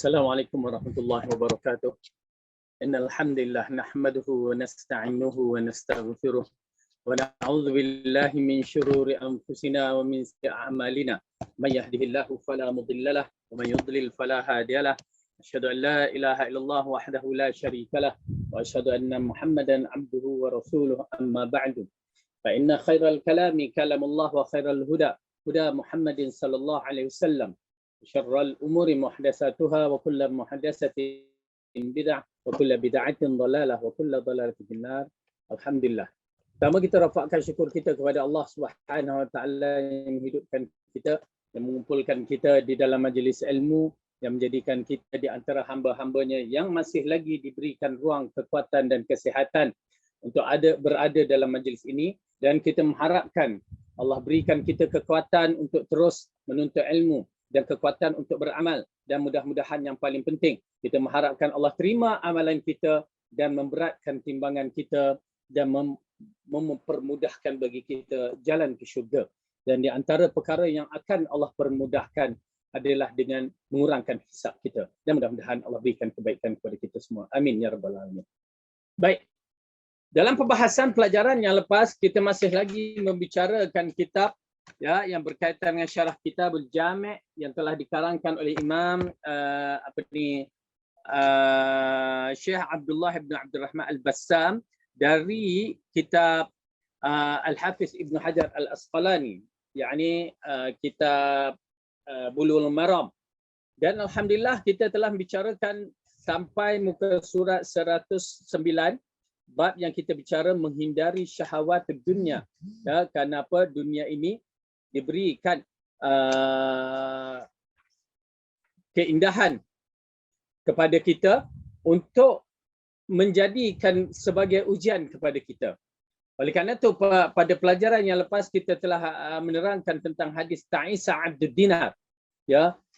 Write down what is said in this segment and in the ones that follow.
Assalamualaikum warahmatullahi wabarakatuh. Innal hamdalillah nahmaduhu wa nasta'inuhu wa nastaghfiruh wa na'udzu billahi min shururi anfusina wa min sayyiati a'malina. May yahdihillahu fala mudilla lahu wa may yudlil fala hadiyalah. Asyhadu an la ilaha illallah wahdahu la syarikalah wa asyhadu anna Muhammadan 'abduhu wa rasuluhu amma ba'du. Fa inna khairal kalami kalamullah wa khairal huda huda Muhammadin sallallahu alaihi wasallam. Syarrul umuri muhdatsatuha wa kullu muhdatsatin bid'ah wa kullu bid'atin dhalalah wa kullu dhalalatin finnar. Alhamdulillah. Pertama kita rafakkan syukur kita kepada Allah Subhanahu wa taala yang menghidupkan kita, yang mengumpulkan kita di dalam majlis ilmu, yang menjadikan kita di antara hamba-hambanya yang masih lagi diberikan ruang, kekuatan dan kesihatan untuk berada dalam majlis ini, dan kita mengharapkan Allah berikan kita kekuatan untuk terus menuntut ilmu dan kekuatan untuk beramal, dan mudah-mudahan yang paling penting kita mengharapkan Allah terima amalan kita dan memberatkan timbangan kita dan mempermudahkan bagi kita jalan ke syurga. Dan di antara perkara yang akan Allah permudahkan adalah dengan mengurangkan hisab kita, dan mudah-mudahan Allah berikan kebaikan kepada kita semua. Amin ya rabbal alamin. Baik. Dalam pembahasan pelajaran yang lepas, kita masih lagi membicarakan kitab yang berkaitan dengan syarah Kitabul Jami' yang telah dikarangkan oleh Imam Syekh Abdullah bin Abdul Rahman Al-Bassam dari kitab Al-Hafiz Ibn Hajar Al-Asqalani, yakni kitab Bulughul Maram. Dan alhamdulillah kita telah membicarakan sampai muka surat 109, bab yang kita bicara menghindari syahwat dunia. Kenapa dunia ini diberikan keindahan kepada kita untuk menjadikan sebagai ujian kepada kita. Oleh kerana itu pada pelajaran yang lepas kita telah menerangkan tentang hadis Ta'isa Abdud Dinar.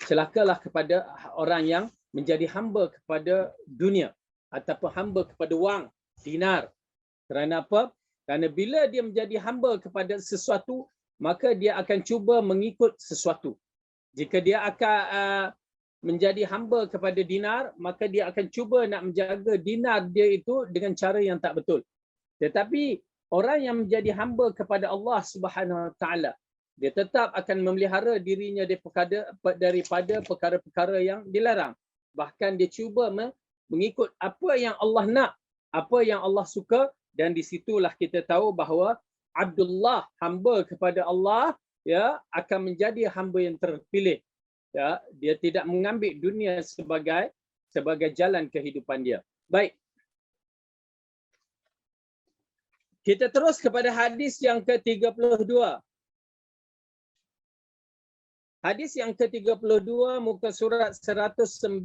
Celakalah kepada orang yang menjadi hamba kepada dunia ataupun hamba kepada wang, dinar. Kerana apa? Kerana bila dia menjadi hamba kepada sesuatu, maka dia akan cuba mengikut sesuatu. Jika dia akan menjadi hamba kepada dinar, maka dia akan cuba nak menjaga dinar dia itu dengan cara yang tak betul. Tetapi orang yang menjadi hamba kepada Allah Subhanahu Wa Taala, dia tetap akan memelihara dirinya daripada perkara-perkara yang dilarang. Bahkan dia cuba mengikut apa yang Allah nak, apa yang Allah suka, dan di situlah kita tahu bahawa Abdullah, hamba kepada Allah, akan menjadi hamba yang terpilih. Dia tidak mengambil dunia sebagai jalan kehidupan dia. Baik. Kita terus kepada hadis yang ke-32. Hadis yang ke-32 muka surat 109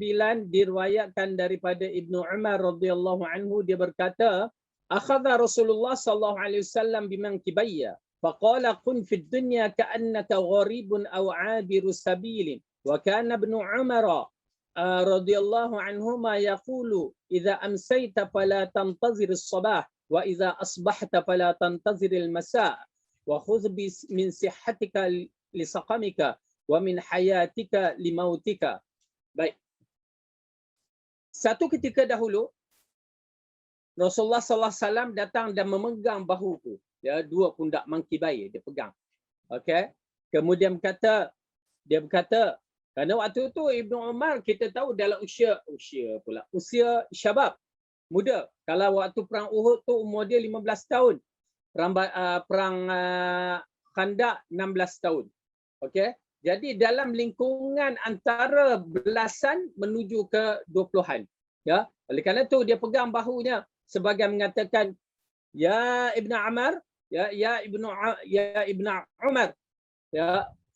diriwayatkan daripada Ibnu Umar radhiyallahu anhu, dia berkata, akhadha Rasulullah sallallahu alaihi wasallam bimankibayya faqala kun fid dunya ka'annaka gharibun aw 'abiru sabilin wa kana Ibnu Umar radhiyallahu anhuma yaqulu idza amsayta fala tantazir as-sabah wa idza asbahta fala tantazir al-masa' wa khudh min sihhatika li saqamika wa min hayatika li mautika. Baik. Satu ketika dahulu Rasulullah sallallahu alaihi wasallam datang dan memegang bahuku, dua pundak mangkibai dia pegang. Okey. Kemudian dia berkata, kerana waktu itu Ibnu Umar kita tahu dalam usia syabab, muda. Kalau waktu perang Uhud tu umur dia 15 tahun. Perang Khandaq 16 tahun. Okey. Jadi dalam lingkungan antara belasan menuju ke 20-an. Oleh kerana itu dia pegang bahunya sebagai mengatakan, ya Ibn Umar, ya Ibn Umar,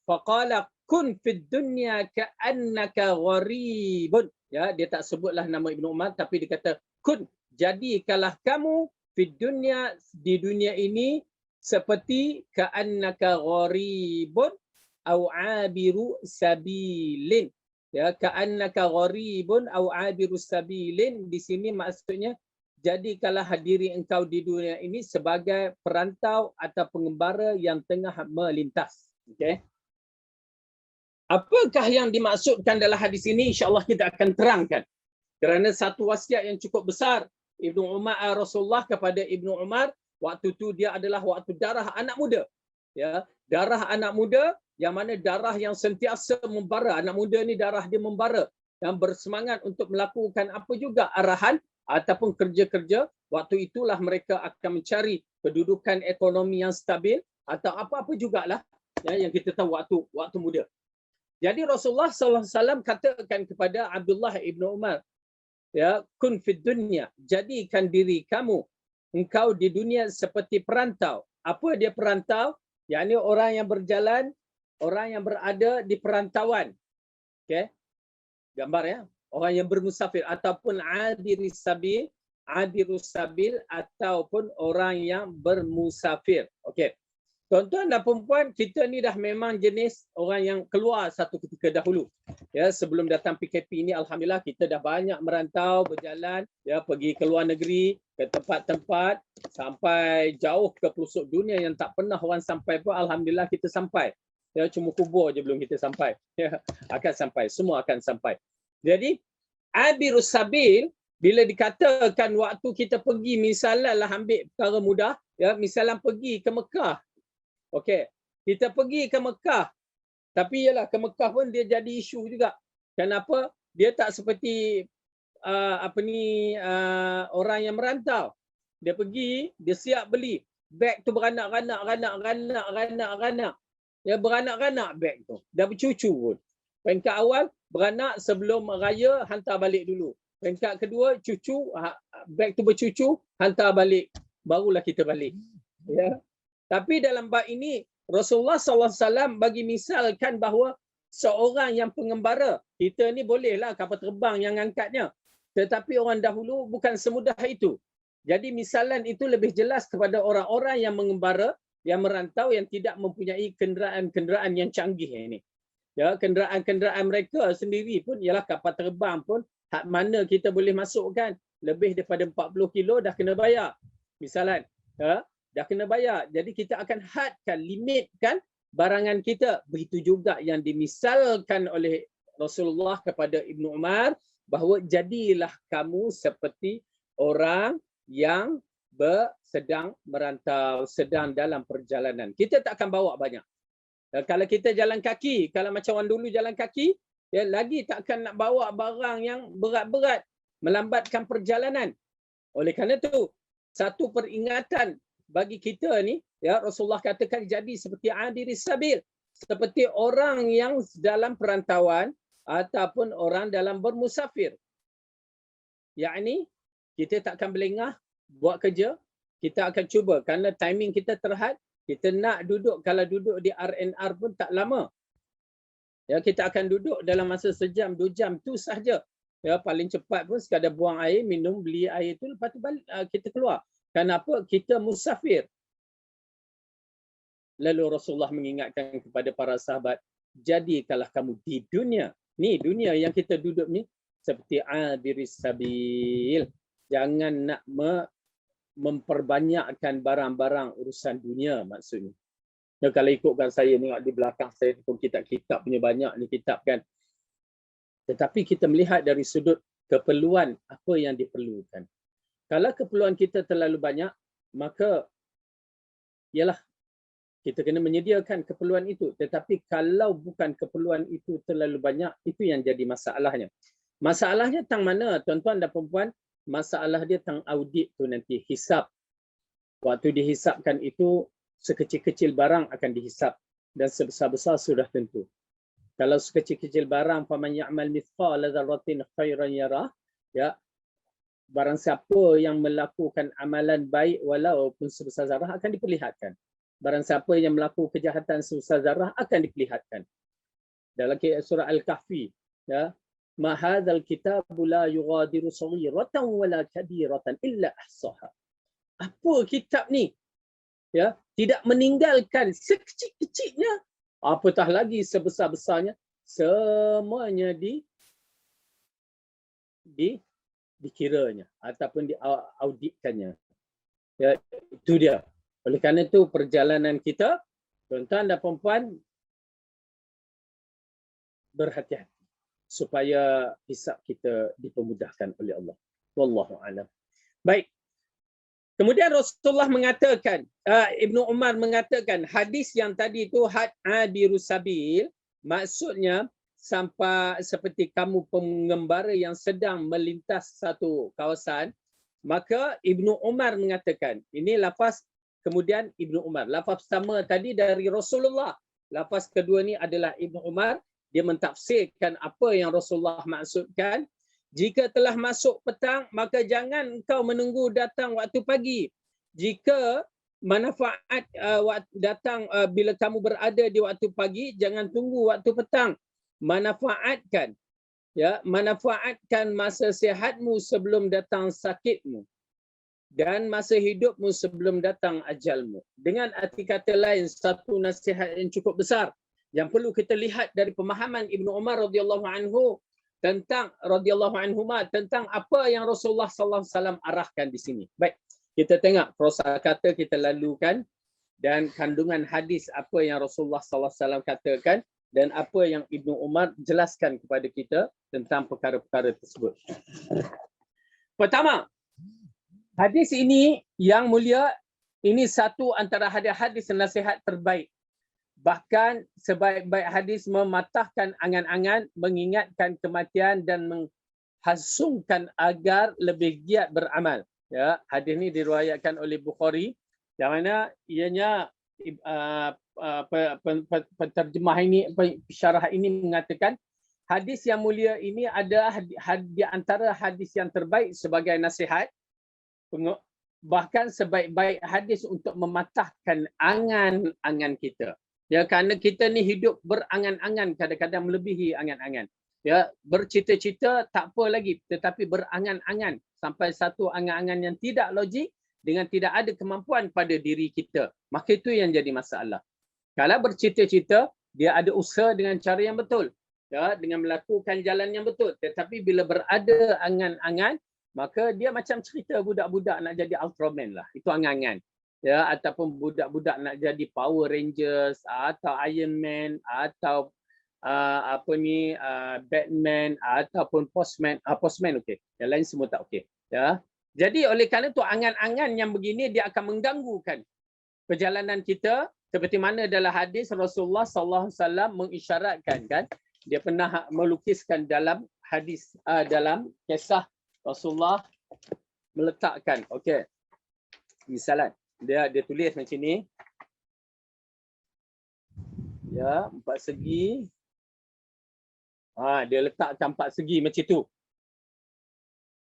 faqala kun fid dunya ka'annaka gharibun. Dia tak sebutlah nama Ibn Umar, tapi dia kata kun, jadikanlah kamu fid dunya, di dunia ini, seperti ka'annaka gharibun au abiru sabilin. Ka'annaka gharibun au abiru sabilin, di sini maksudnya jadikanlah diri engkau di dunia ini sebagai perantau atau pengembara yang tengah melintas. Okey. Apakah yang dimaksudkan dalam hadis ini? InsyaAllah kita akan terangkan. Kerana satu wasiat yang cukup besar Ibnu Umar Rasulullah kepada Ibnu Umar, waktu tu dia adalah waktu darah anak muda. Ya, darah anak muda yang mana darah yang sentiasa membara. Anak muda ni darah dia membara dan bersemangat untuk melakukan apa juga arahan ataupun kerja-kerja. Waktu itulah mereka akan mencari kedudukan ekonomi yang stabil atau apa-apa jugalah ya, yang kita tahu waktu muda. Jadi Rasulullah SAW katakan kepada Abdullah ibnu Umar, ya, kun fid dunya, jadikan diri kamu engkau di dunia seperti perantau. Apa dia perantau? Yakni orang yang berjalan, orang yang berada di perantauan. Okey. Gambar ya. Orang yang bermusafir ataupun adirus sabil ataupun orang yang bermusafir. Okey. Tuan-tuan dan perempuan, kita ni dah memang jenis orang yang keluar satu ketika dahulu. Ya, sebelum datang PKP ini, alhamdulillah kita dah banyak merantau, berjalan, ya, pergi ke luar negeri, ke tempat-tempat sampai jauh ke pelosok dunia yang tak pernah orang sampai pun, alhamdulillah kita sampai. Ya, cuma kubur je belum kita sampai. Ya, akan sampai, semua akan sampai. Jadi, abirus sabil bila dikatakan waktu kita pergi, misalnya lah ambil perkara mudah, ya, misalnya pergi ke Mekah. Okey, kita pergi ke Mekah. Tapi ialah ke Mekah pun dia jadi isu juga. Kenapa? Dia tak seperti orang yang merantau. Dia pergi, dia siap beli. Beg tu beranak-ranak. Ya, beranak-ranak beg tu. Dah bercucu pun. Peringkat awal, beranak sebelum raya, hantar balik dulu. Peringkat kedua, cucu, beg tu bercucu, hantar balik. Barulah kita balik. Ya. Tapi dalam bab ini, Rasulullah SAW bagi misalkan bahawa seorang yang pengembara, kita ni bolehlah kapal terbang yang angkatnya. Tetapi orang dahulu bukan semudah itu. Jadi misalan itu lebih jelas kepada orang-orang yang mengembara, yang merantau, yang tidak mempunyai kenderaan-kenderaan yang canggih ini. Ya, kenderaan-kenderaan mereka sendiri pun ialah kapal terbang pun, hak mana kita boleh masukkan lebih daripada 40 kilo dah kena bayar. Misalan, ya, dah kena bayar. Jadi kita akan hadkan, limitkan barangan kita. Begitu juga yang dimisalkan oleh Rasulullah kepada Ibnu Umar, bahawa jadilah kamu seperti orang yang sedang merantau, sedang dalam perjalanan. Kita tak akan bawa banyak. Kalau kita jalan kaki, kalau macam orang dulu jalan kaki, ya, lagi tak akan nak bawa barang yang berat-berat, melambatkan perjalanan. Oleh kerana itu, satu peringatan bagi kita ni, ya, Rasulullah katakan jadi seperti adiris sabil, seperti orang yang dalam perantauan ataupun orang dalam bermusafir. Yakni kita tak akan belengah buat kerja, kita akan cuba kerana timing kita terhad, kita nak duduk, kalau duduk di RNR pun tak lama. Ya, kita akan duduk dalam masa sejam, 2 jam tu sahaja. Ya, paling cepat pun sekadar buang air, minum, beli air tu, lepas tu balik, kita keluar. Kenapa? Kita musafir. Lalu Rasulullah mengingatkan kepada para sahabat, jadikanlah kamu di dunia. Ni dunia yang kita duduk ni seperti abiris sabil. Jangan nak memperbanyakkan barang-barang urusan dunia maksudnya. Ya, kalau ikutkan saya tengok di belakang saya pun kitab-kitab punya banyak ni kitab kan. Tetapi kita melihat dari sudut keperluan apa yang diperlukan. Kalau keperluan kita terlalu banyak, maka ialah kita kena menyediakan keperluan itu. Tetapi kalau bukan keperluan itu terlalu banyak, itu yang jadi masalahnya. Masalahnya tentang mana, tuan-tuan dan perempuan? Masalah dia tentang audit tu nanti, hisap. Waktu dihisapkan itu, sekecil-kecil barang akan dihisap. Dan sebesar-besar sudah tentu. Kalau sekecil-kecil barang, faman ya'mal mithqala dzarratin khairan yarah, ya, barang siapa yang melakukan amalan baik walaupun sebesar zarah akan diperlihatkan. Barang siapa yang melakukan kejahatan sebesar zarah akan diperlihatkan. Dalam surah Al-Kahfi, ya, ma hadzal kitabu la yughadiru saghiratan wala kabiratan illa ahsaha. Apa kitab ni? Ya, tidak meninggalkan sekecil-kecilnya, apatah lagi sebesar-besarnya, semuanya dikiranya ataupun diauditkannya. Ya, itu dia. Oleh kerana itu perjalanan kita, tuan-tuan dan puan-puan, berhati-hati supaya hisab kita dipermudahkan oleh Allah. Wallahu a'lam. Baik. Kemudian Rasulullah mengatakan, Ibnu Umar mengatakan hadis yang tadi itu had abirus sabil, maksudnya sampai seperti kamu pengembara yang sedang melintas satu kawasan. Maka Ibnu Umar mengatakan, ini lafaz kemudian Ibnu Umar. Lafaz pertama tadi dari Rasulullah. Lafaz kedua ni adalah Ibnu Umar. Dia mentafsirkan apa yang Rasulullah maksudkan. Jika telah masuk petang, maka jangan engkau menunggu datang waktu pagi. Jika manfaat datang bila kamu berada di waktu pagi, jangan tunggu waktu petang. Manfaatkan masa sihatmu sebelum datang sakitmu dan masa hidupmu sebelum datang ajalmu. Dengan arti kata lain, satu nasihat yang cukup besar yang perlu kita lihat dari pemahaman Ibnu Umar radhiyallahu anhu tentang tentang apa yang Rasulullah sallallahu alaihi wasallam arahkan di sini. Baik, kita tengok prosa kata kita lalukan dan kandungan hadis apa yang Rasulullah sallallahu alaihi wasallam katakan dan apa yang Ibnu Umar jelaskan kepada kita tentang perkara-perkara tersebut. Pertama, hadis ini yang mulia, ini satu antara hadis-hadis nasihat terbaik. Bahkan sebaik-baik hadis mematahkan angan-angan, mengingatkan kematian dan menghasungkan agar lebih giat beramal. Ya, hadis ini diriwayatkan oleh Bukhari, yang mana ianya penterjemah ini, syarah ini mengatakan hadis yang mulia ini adalah di antara hadis yang terbaik sebagai nasihat, bahkan sebaik-baik hadis untuk mematahkan angan-angan kita. Ya, kerana kita ni hidup berangan-angan, kadang-kadang melebihi angan-angan. Ya, bercita-cita tak apa lagi, tetapi berangan-angan sampai satu angan-angan yang tidak logik dengan tidak ada kemampuan pada diri kita. Maka itu yang jadi masalah. Kalau bercita-cita, dia ada usaha dengan cara yang betul. Ya, dengan melakukan jalan yang betul. Tetapi bila berada angan-angan, maka dia macam cerita budak-budak nak jadi Ultraman lah. Itu angan-angan. Ya, ataupun budak-budak nak jadi Power Rangers atau Iron Man atau Batman ataupun Postman. Postman okey. Yang lain semua tak okey. Ya. Jadi oleh kerana itu angan-angan yang begini dia akan mengganggukan perjalanan kita, seperti mana dalam hadis Rasulullah sallallahu alaihi wasallam mengisyaratkan kan, dia pernah melukiskan dalam hadis dalam kisah Rasulullah meletakkan okey. Misalan dia tulis macam ni. Ya, 4 segi. Dia letakkan 4 segi macam tu.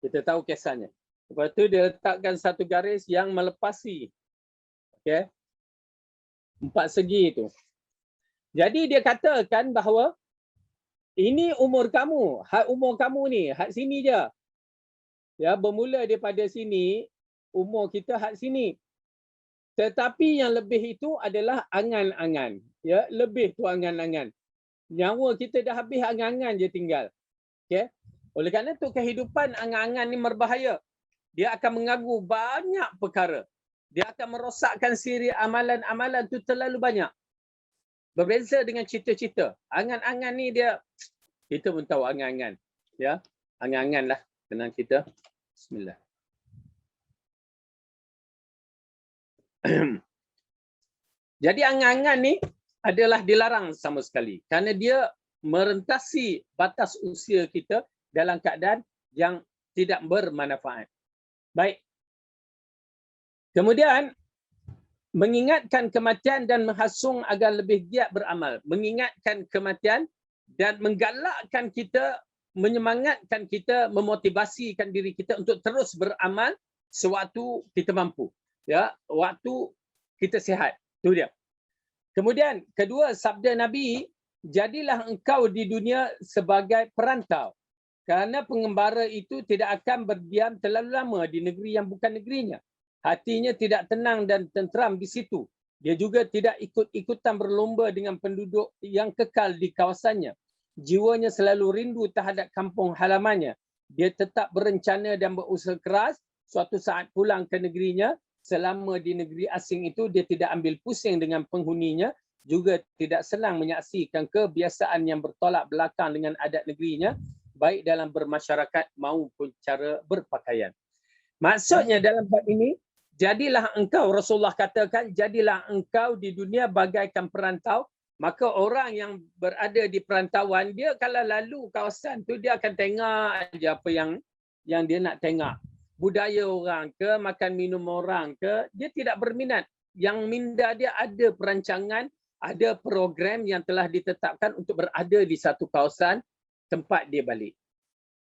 Kita tahu kisahnya. Lepas tu dia letakkan satu garis yang melepasi. Okey. 4 segi itu. Jadi dia katakan bahawa ini umur kamu, had umur kamu ni, had sini je. Ya, bermula daripada sini, umur kita had sini. Tetapi yang lebih itu adalah angan-angan. Ya, lebih tu angan-angan. Nyawa kita dah habis, angan-angan je tinggal. Okey. Oleh kerana itu kehidupan angan-angan ni berbahaya. Dia akan mengganggu banyak perkara. Dia akan merosakkan siri amalan-amalan tu terlalu banyak. Berbeza dengan cita-cita. Angan-angan ni dia, kita pun tahu angan-angan. Ya, angan-angan lah. Tenang kita. Bismillah. Jadi angan-angan ni adalah dilarang sama sekali kerana dia merentasi batas usia kita dalam keadaan yang tidak bermanfaat. Baik. Kemudian mengingatkan kematian dan menghasung agar lebih giat beramal. Mengingatkan kematian dan menggalakkan kita, menyemangatkan kita, memotivasikan diri kita untuk terus beramal sewaktu kita mampu. Ya, waktu kita sihat. Itu dia. Kemudian kedua, sabda Nabi, jadilah engkau di dunia sebagai perantau. Kerana pengembara itu tidak akan berdiam terlalu lama di negeri yang bukan negerinya. Hatinya tidak tenang dan tenteram di situ. Dia juga tidak ikut-ikutan berlomba dengan penduduk yang kekal di kawasannya. Jiwanya selalu rindu terhadap kampung halamannya. Dia tetap berencana dan berusaha keras suatu saat pulang ke negerinya. Selama di negeri asing itu, dia tidak ambil pusing dengan penghuninya. juga tidak senang menyaksikan kebiasaan yang bertolak belakang dengan adat negerinya, baik dalam bermasyarakat maupun cara berpakaian. Maksudnya dalam bab ini, jadilah engkau, Rasulullah katakan, jadilah engkau di dunia bagaikan perantau. Maka orang yang berada di perantauan, dia kalau lalu kawasan tu, dia akan tengok aja apa yang dia nak tengok. Budaya orang ke, makan minum orang ke, dia tidak berminat. Yang minda dia ada perancangan, ada program yang telah ditetapkan untuk berada di satu kawasan tempat dia balik.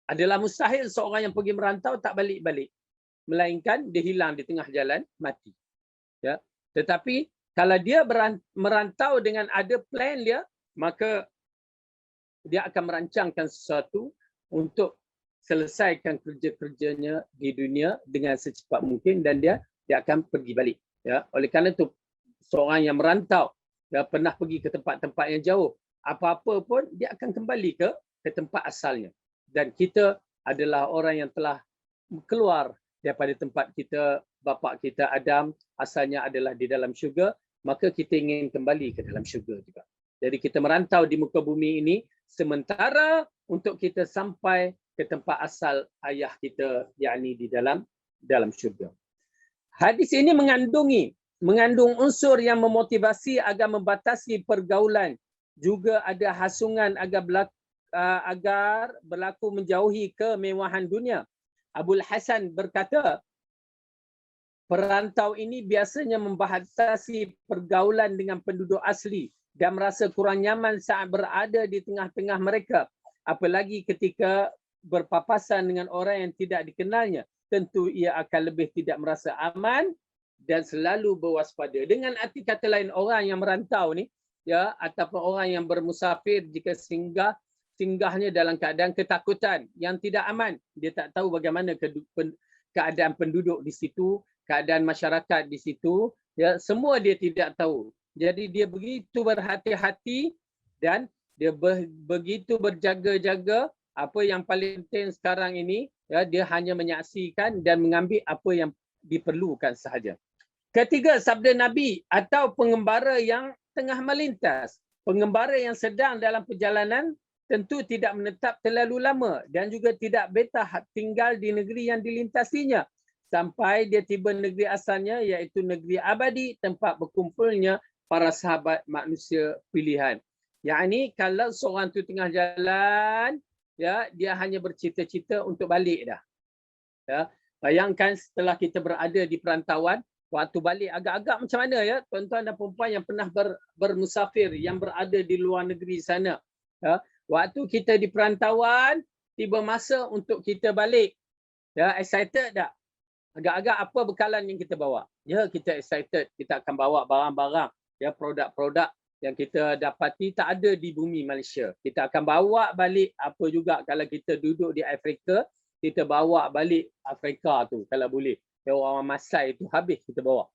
Adalah mustahil seorang yang pergi merantau tak balik-balik. Melainkan dia hilang di tengah jalan, mati. Ya. Tetapi kalau dia merantau dengan ada plan dia, maka dia akan merancangkan sesuatu untuk selesaikan kerja-kerjanya di dunia dengan secepat mungkin dan dia akan pergi balik. Ya. Oleh kerana itu, seorang yang merantau, dia pernah pergi ke tempat-tempat yang jauh, apa-apa pun dia akan kembali ke tempat asalnya. Dan kita adalah orang yang telah keluar daripada tempat kita, bapa kita Adam asalnya adalah di dalam syurga, maka kita ingin kembali ke dalam syurga juga. Jadi kita merantau di muka bumi ini sementara untuk kita sampai ke tempat asal ayah kita, yakni di dalam syurga. Hadis ini mengandung unsur yang memotivasi agar membatasi pergaulan, juga ada hasungan agar berlaku menjauhi kemewahan dunia. Abul Hasan berkata, perantau ini biasanya membatasi pergaulan dengan penduduk asli dan merasa kurang nyaman saat berada di tengah-tengah mereka. Apalagi ketika berpapasan dengan orang yang tidak dikenalnya. Tentu ia akan lebih tidak merasa aman dan selalu berwaspada. Dengan arti kata lain, orang yang merantau ni, ya, ataupun orang yang bermusafir jika singgahnya dalam keadaan ketakutan yang tidak aman. Dia tak tahu bagaimana keadaan penduduk di situ, keadaan masyarakat di situ, ya, semua dia tidak tahu. Jadi dia begitu berhati-hati dan dia begitu berjaga-jaga. Apa yang paling penting sekarang ini, ya, dia hanya menyaksikan dan mengambil apa yang diperlukan sahaja. Ketiga, sabda Nabi atau pengembara yang tengah melintas. Pengembara yang sedang dalam perjalanan tentu tidak menetap terlalu lama dan juga tidak betah tinggal di negeri yang dilintasinya sampai dia tiba negeri asalnya, iaitu negeri abadi, tempat berkumpulnya para sahabat manusia pilihan. Yakni kalau seorang tu tengah jalan, ya, dia hanya bercita-cita untuk balik dah. Ya, bayangkan setelah kita berada di perantauan, waktu balik agak-agak macam mana, ya, tuan-tuan dan puan-puan yang pernah bermusafir, yang berada di luar negeri sana. Ya, waktu kita di perantauan, tiba masa untuk kita balik. Ya, excited tak? Agak-agak apa bekalan yang kita bawa? Ya, kita excited. Kita akan bawa barang-barang, ya, produk-produk yang kita dapati tak ada di bumi Malaysia. Kita akan bawa balik apa juga. Kalau kita duduk di Afrika, kita bawa balik Afrika tu kalau boleh. Ya, orang Masai tu habis kita bawa.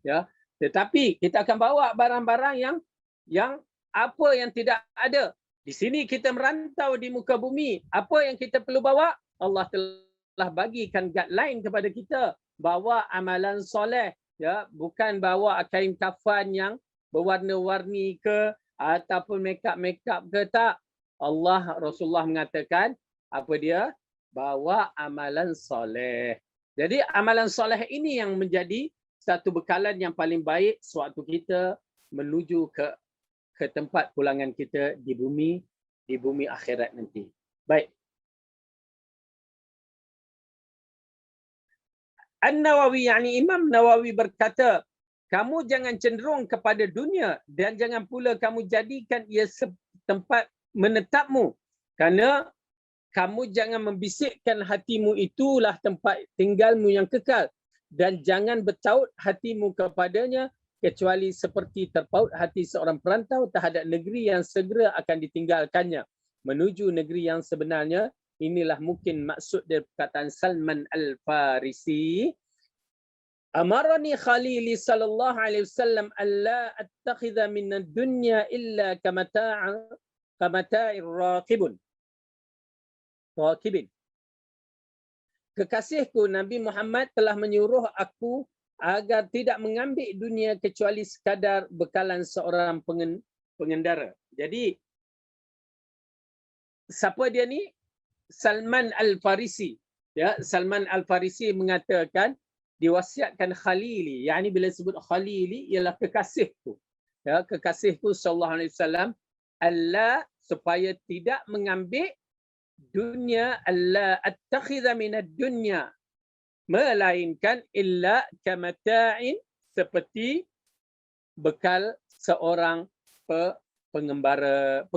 Ya, tetapi kita akan bawa barang-barang yang apa yang tidak ada. Di sini kita merantau di muka bumi. Apa yang kita perlu bawa? Allah telah bagikan guideline kepada kita. Bawa amalan soleh. Ya, bukan bawa kain kafan yang berwarna-warni ke ataupun make-up ke, tak. Allah, Rasulullah mengatakan, apa dia? Bawa amalan soleh. Jadi amalan soleh ini yang menjadi satu bekalan yang paling baik sewaktu kita menuju ke tempat pulangan kita di bumi akhirat nanti. Baik. An-Nawawi, yakni Imam Nawawi berkata, kamu jangan cenderung kepada dunia dan jangan pula kamu jadikan ia tempat menetapmu. Kerana kamu jangan membisikkan hatimu itulah tempat tinggalmu yang kekal. Dan jangan bertaut hatimu kepadanya kecuali seperti terpaut hati seorang perantau terhadap negeri yang segera akan ditinggalkannya. Menuju negeri yang sebenarnya. Inilah mungkin maksud dari perkataan Salman Al-Farisi. Amarani Khalili sallallahu alaihi wasallam alla attakhidha min ad-dunya illa kamata'ir raqibin. Kekasihku Nabi Muhammad telah menyuruh aku agar tidak mengambil dunia kecuali sekadar bekalan seorang pengendara. Jadi siapa dia ni? Salman Al-Farisi. Ya, Salman Al-Farisi mengatakan diwasiatkan Khalili. Yakni bila sebut Khalili ialah kekasihku. Ya, kekasihku sallallahu alaihi wasallam, Allah supaya tidak mengambil dunia, Allah attakhidha minad dunya, melainkan illa kamata'in, seperti bekal seorang pengendara,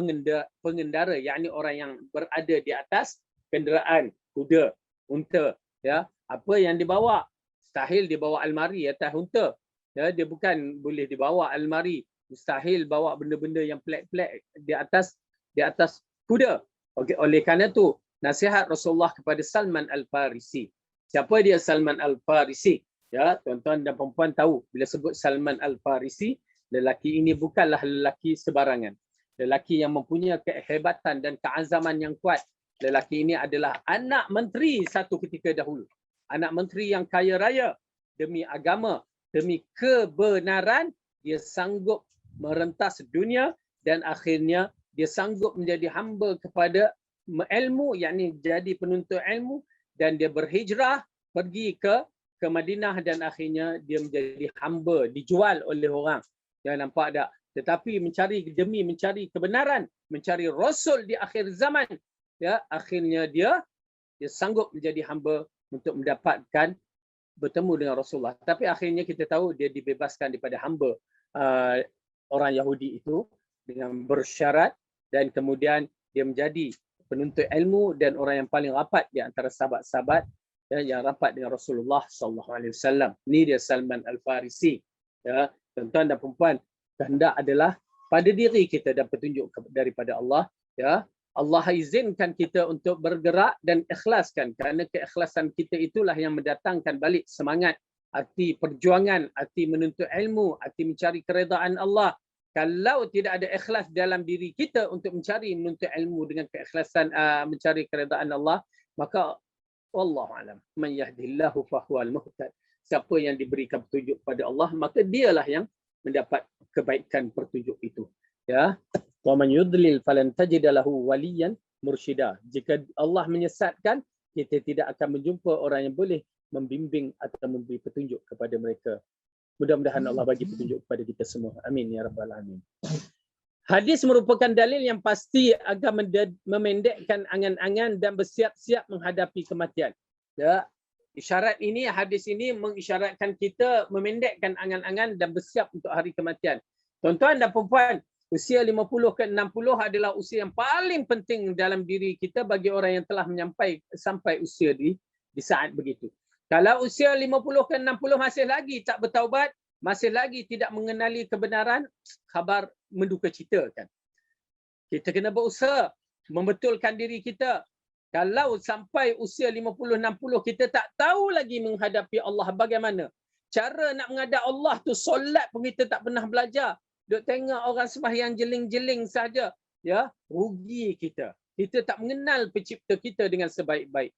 yakni orang yang berada di atas kenderaan, kuda, unta, ya. Apa yang dibawa? Mustahil dibawa almari atas unta. Ya, dia bukan boleh dibawa almari. Mustahil bawa benda-benda yang pelik-pelik di atas kuda. Okey, oleh kerana tu nasihat Rasulullah kepada Salman Al-Farisi. Siapa dia Salman Al-Farisi? Ya, tuan-tuan dan puan-puan tahu bila sebut Salman Al-Farisi, lelaki ini bukanlah lelaki sebarangan. Lelaki yang mempunyai kehebatan dan keazaman yang kuat. Lelaki ini adalah anak menteri satu ketika dahulu. Anak menteri yang kaya raya. Demi agama, demi kebenaran, dia sanggup merentas dunia dan akhirnya dia sanggup menjadi hamba kepada ilmu, yakni jadi penuntut ilmu, dan dia berhijrah pergi ke Madinah dan akhirnya dia menjadi hamba, dijual oleh orang. Ya, nampak tak? Tetapi demi mencari kebenaran, mencari Rasul di akhir zaman, ya, akhirnya dia sanggup menjadi hamba untuk mendapatkan bertemu dengan Rasulullah. Tapi akhirnya kita tahu dia dibebaskan daripada hamba orang Yahudi itu dengan bersyarat, dan kemudian dia menjadi penuntut ilmu dan orang yang paling rapat di antara sahabat-sahabat yang rapat dengan Rasulullah sallallahu alaihi wasallam. Ini dia Salman Al-Farisi. Ya, tuan-tuan dan puan-puan, kehendak adalah pada diri kita dan petunjuk daripada Allah. Ya, Allah izinkan kita untuk bergerak dan ikhlaskan, kerana keikhlasan kita itulah yang mendatangkan balik semangat, arti perjuangan, arti menuntut ilmu, arti mencari keredaan Allah. Kalau tidak ada ikhlas dalam diri kita untuk menuntut ilmu dengan keikhlasan mencari keredaan Allah, maka wallahu alam, man yahdihillahu fahuwal muhtad. Siapa yang diberikan petunjuk pada Allah, maka dialah yang mendapat kebaikan petunjuk itu. Ya, wa man yudlil falan tajid lahu waliyan mursyida. Jika Allah menyesatkan, kita tidak akan menjumpa orang yang boleh membimbing atau memberi petunjuk kepada mereka. Mudah-mudahan Allah bagi petunjuk kepada kita semua. Amin ya rabbal alamin. Hadis merupakan dalil yang pasti agar memendekkan angan-angan dan bersiap-siap menghadapi kematian. Ya, isyarat ini, hadis ini mengisyaratkan kita memendekkan angan-angan dan bersiap untuk hari kematian. Tuan-tuan dan puan-puan, usia 50 ke 60 adalah usia yang paling penting dalam diri kita bagi orang yang telah sampai usia di saat begitu. Kalau usia 50 ke 60 masih lagi tak bertaubat, masih lagi tidak mengenali kebenaran, khabar menduka cita kan. Kita kena berusaha membetulkan diri kita. Kalau sampai usia 50-60 kita tak tahu lagi menghadapi Allah bagaimana. Cara nak menghadap Allah tu, solat pun kita tak pernah belajar. Duk tengok orang sembahyang jeling-jeling saja. Ya, rugi kita. Kita tak mengenal pencipta kita dengan sebaik-baik.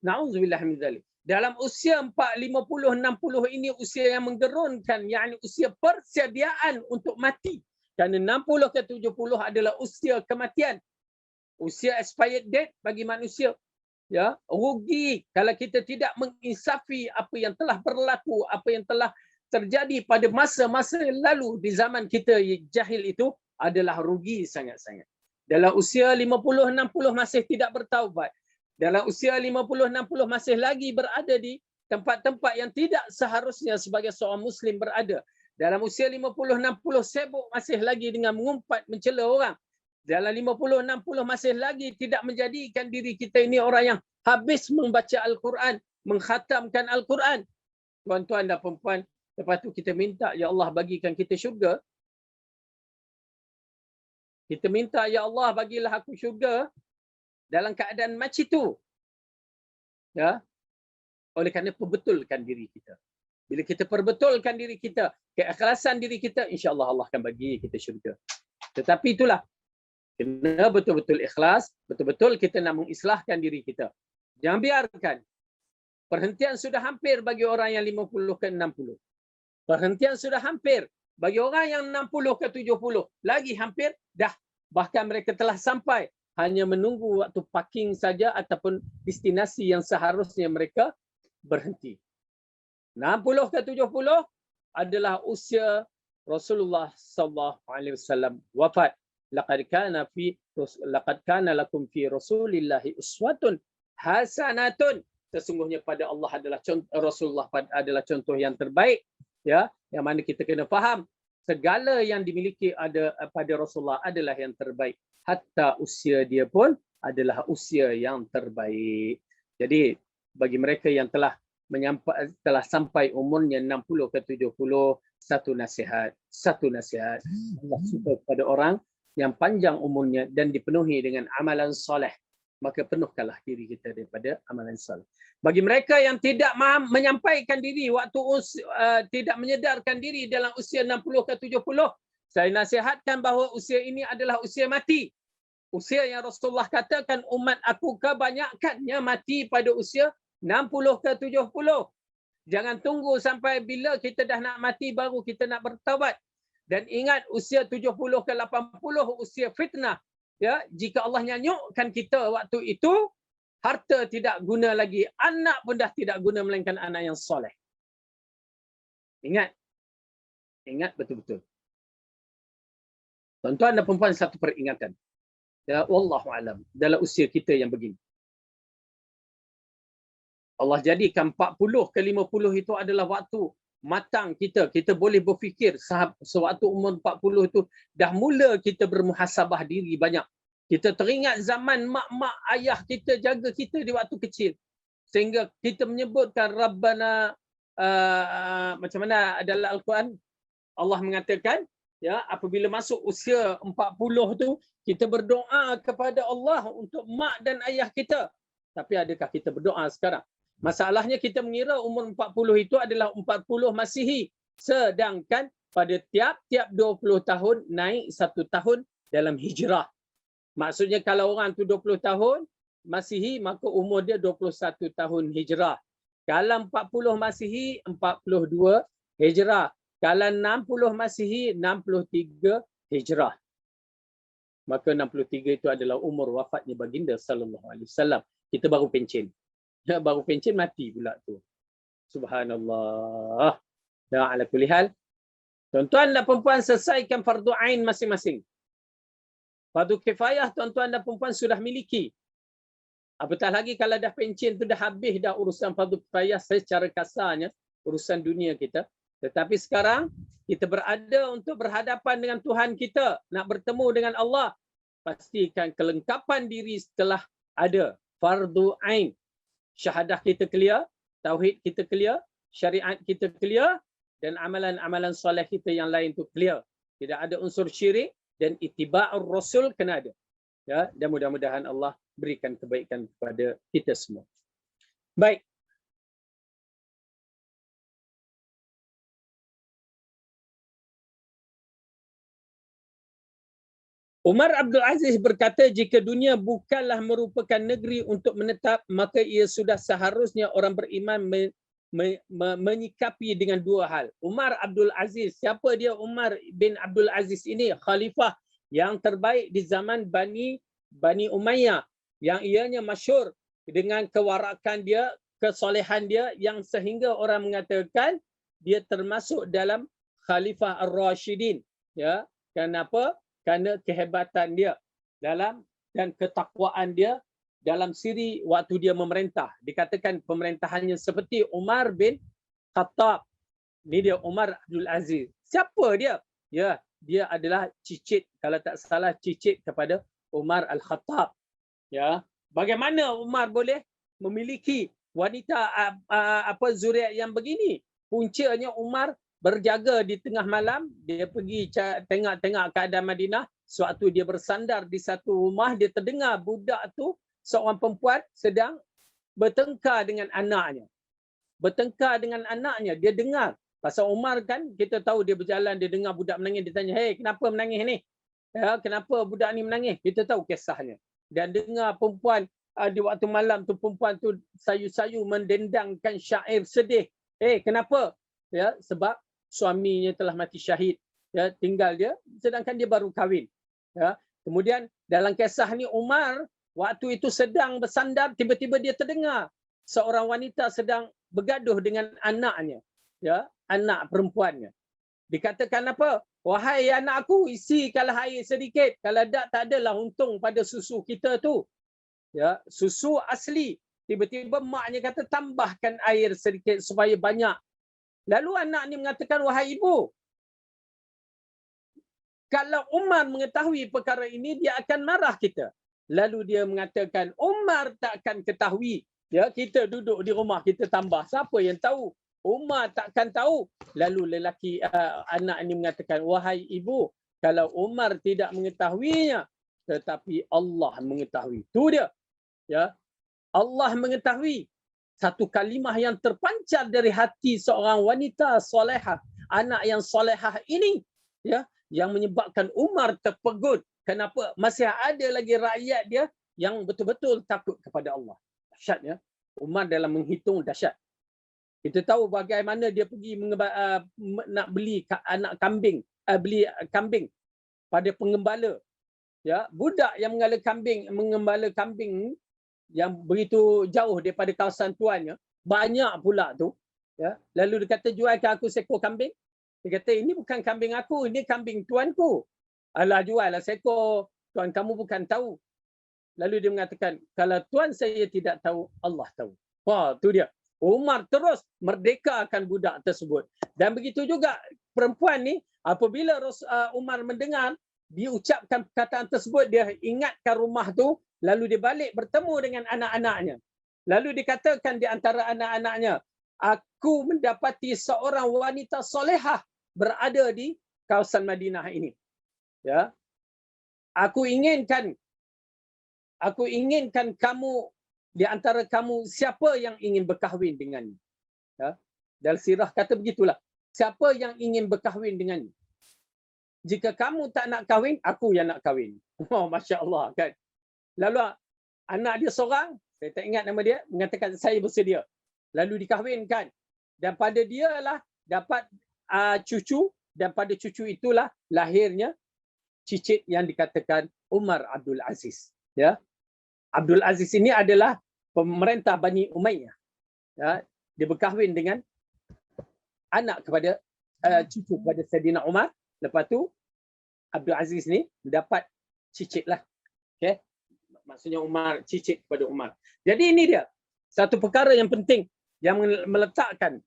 Na'udzubillah min zalik. Dalam usia 50, 60 ini usia yang menggerunkan, yakni usia persediaan untuk mati. Kerana 60 ke 70 adalah usia kematian. Usia expired date bagi manusia. Ya, rugi kalau kita tidak menginsafi apa yang telah berlaku, apa yang telah terjadi pada masa-masa lalu di zaman kita jahil itu, adalah rugi sangat-sangat. Dalam usia 50, 60 masih tidak bertaubat. Dalam usia 50, 60 masih lagi berada di tempat-tempat yang tidak seharusnya sebagai seorang Muslim berada. Dalam usia 50, 60 sibuk masih lagi dengan mengumpat, mencela orang. Dalam 50, 60 masih lagi tidak menjadikan diri kita ini orang yang habis membaca Al-Quran, mengkhatamkan Al-Quran. Tuan-tuan dan puan-puan, lepas tu kita minta, ya Allah bagikan kita syurga. Kita minta, ya Allah bagilah aku syurga dalam keadaan macam itu. Ya. Oleh kerana perbetulkan diri kita. Bila kita perbetulkan diri kita, keikhlasan diri kita, insya-Allah Allah akan bagi kita syurga. Tetapi itulah, kena betul-betul ikhlas, betul-betul kita nak mengislahkan diri kita. Jangan biarkan Perhentian sudah hampir bagi orang yang 50 ke 60. Perhentian sudah hampir bagi orang yang 60 ke 70. Lagi hampir dah. Bahkan mereka telah sampai. Hanya menunggu waktu parking saja ataupun destinasi yang seharusnya mereka berhenti. 60 ke 70 adalah usia Rasulullah SAW wafat. Laqad kana lakum fi Rasulillahi uswatun hasanatun. Sesungguhnya pada Allah adalah Rasulullah adalah contoh yang terbaik, ya, yang mana kita kena faham segala yang dimiliki ada pada Rasulullah adalah yang terbaik. Hatta usia dia pun adalah usia yang terbaik. Jadi bagi mereka yang telah sampai umurnya 60 ke 70, satu nasihat. Allah suka kepada orang yang panjang umurnya dan dipenuhi dengan amalan soleh. Maka penuhkanlah diri kita daripada amalan soleh. Bagi mereka yang tidak menyampaikan diri waktu tidak menyedarkan diri dalam usia 60 ke 70, saya nasihatkan bahawa usia ini adalah usia mati. Usia yang Rasulullah katakan umat aku kebanyakannya mati pada usia 60 ke 70. Jangan tunggu sampai bila kita dah nak mati baru kita nak bertaubat. Dan ingat usia 70 ke 80 usia fitnah. Ya, jika Allah nyanyukkan kita waktu itu, harta tidak guna lagi, anak pun dah tidak guna melainkan anak yang soleh. Ingat. Ingat betul-betul. Tuan-tuan dan puan-puan, satu peringatan. Ya, wallahu alam, dalam usia kita yang begini. Allah jadikan 40 ke 50 itu adalah waktu matang kita. Kita boleh berfikir sewaktu umur 40 itu dah mula kita bermuhasabah diri banyak. Kita teringat zaman mak-mak ayah kita jaga kita di waktu kecil. Sehingga kita menyebutkan Rabbana, macam mana dalam Al-Quran Allah mengatakan, ya, apabila masuk usia 40 tu kita berdoa kepada Allah untuk mak dan ayah kita. Tapi adakah kita berdoa sekarang? Masalahnya kita mengira umur 40 itu adalah 40 Masihi. Sedangkan pada tiap-tiap 20 tahun naik 1 tahun dalam hijrah. Maksudnya kalau orang tu 20 tahun Masihi, maka umur dia 21 tahun hijrah. Kalau 40 Masihi, 42 hijrah. Kalau 60 Masihi, 63 hijrah. Maka 63 itu adalah umur wafatnya baginda sallallahu alaihi wasallam. Kita baru pencen. Baru pencen mati pula tu. Subhanallah. Dan ala kulli hal, tuan-tuan dan puan-puan selesaikan fardu ain masing-masing. Fardu kifayah tuan-tuan dan puan-puan sudah miliki. Apatah lagi kalau dah pencen tu dah habis dah urusan fardu kifayah secara kasarnya, urusan dunia kita. Tetapi sekarang kita berada untuk berhadapan dengan Tuhan kita, nak bertemu dengan Allah. Pastikan kelengkapan diri setelah ada fardu ain. Syahadah kita clear, tauhid kita clear, syariat kita clear, dan amalan-amalan soleh kita yang lain tu clear. Tidak ada unsur syirik dan ittiba'ur rasul kena ada. Ya, dan mudah-mudahan Allah berikan kebaikan kepada kita semua. Baik. Umar Abdul Aziz berkata, jika dunia bukanlah merupakan negeri untuk menetap, maka ia sudah seharusnya orang beriman menyikapi dengan dua hal. Umar Abdul Aziz, siapa dia Umar bin Abdul Aziz ini? Khalifah yang terbaik di zaman Bani Umayyah, yang ianya masyhur dengan kewarakan dia, kesolehan dia, yang sehingga orang mengatakan dia termasuk dalam Khalifah Ar-Rashidin. Ya, kenapa? Kerana kehebatan dia dalam dan ketakwaan dia dalam siri waktu dia memerintah. Dikatakan pemerintahannya seperti Umar bin Khattab. Ini dia Umar Abdul Aziz. Siapa dia? Ya, dia adalah cicit, kalau tak salah cicit kepada Umar Al-Khattab. Ya, bagaimana Umar boleh memiliki wanita zuriat yang begini? Puncanya Umar berjaga di tengah malam, dia pergi tengok-tengok keadaan Madinah. Sewaktu dia bersandar di satu rumah, dia terdengar budak tu, seorang perempuan sedang bertengkar dengan anaknya. Bertengkar dengan anaknya, dia dengar. Pasal Umar kan, kita tahu dia berjalan, dia dengar budak menangis, dia tanya, "Hei, kenapa menangis ni? Ya, kenapa budak ni menangis?" Kita tahu kisahnya. Dan dengar perempuan di waktu malam tu perempuan tu sayu-sayu mendendangkan syair sedih. Kenapa? Ya, sebab suaminya telah mati syahid. Ya, tinggal dia sedangkan dia baru kahwin. Ya. Kemudian dalam kisah ni Umar waktu itu sedang bersandar, tiba-tiba dia terdengar seorang wanita sedang bergaduh dengan anaknya. Ya, anak perempuannya. Dikatakan apa? Wahai anak aku, isikanlah air sedikit. Kalau tak adalah untung pada susu kita tu. Ya, susu asli. Tiba-tiba maknya kata tambahkan air sedikit supaya banyak. Lalu anak ni mengatakan, wahai ibu, kalau Umar mengetahui perkara ini, dia akan marah kita. Lalu dia mengatakan, Umar takkan ketahui. Ya, kita duduk di rumah, kita tambah. Siapa yang tahu? Umar takkan tahu. Lalu lelaki anak ini mengatakan, wahai ibu, kalau Umar tidak mengetahuinya, tetapi Allah mengetahui. Itu dia. Ya, Allah mengetahui. Satu kalimah yang terpancar dari hati seorang wanita solehah, anak yang solehah ini, ya, yang menyebabkan Umar terpegut. Kenapa? Masih ada lagi rakyat dia yang betul-betul takut kepada Allah. Dahsyat, ya. Umar dalam menghitung dahsyat. Kita tahu bagaimana dia pergi nak beli anak kambing, beli kambing pada pengembala. Ya, budak yang mengembala kambing yang begitu jauh daripada kawasan tuannya, banyak pula tu. Ya, lalu dia kata, jualkan aku seekor kambing. Dia kata, ini bukan kambing aku, ini kambing tuanku. Alah, juallah seekor, tuan kamu bukan tahu. Lalu dia mengatakan, kalau tuan saya tidak tahu, Allah tahu. Wah, tu dia. Umar terus merdekakan budak tersebut. Dan begitu juga perempuan ni, apabila Umar mendengar diucapkan perkataan tersebut, dia ingatkan rumah tu, lalu dia balik bertemu dengan anak-anaknya. Lalu dikatakan di antara anak-anaknya, aku mendapati seorang wanita solehah berada di kawasan Madinah ini. Ya, aku inginkan kamu, di antara kamu, siapa yang ingin berkahwin dengannya. Ya, dalam sirah kata begitulah. Siapa yang ingin berkahwin dengannya? Jika kamu tak nak kahwin, aku yang nak kahwin. Oh, Masya Allah, kan. Lalu anak dia seorang, saya tak ingat nama dia, mengatakan saya bersedia. Lalu dikahwinkan. Dan pada dia lah dapat cucu, dan pada cucu itulah lahirnya cicit yang dikatakan Umar Abdul Aziz. Ya, Abdul Aziz ini adalah pemerintah Bani Umayyah. Ya, dia berkahwin dengan anak kepada cucu kepada Saidina Umar. Lepas tu Abdul Aziz ni dapat cicit lah. Okay? Maksudnya Umar cicit kepada Umar. Jadi ini dia satu perkara yang penting yang meletakkan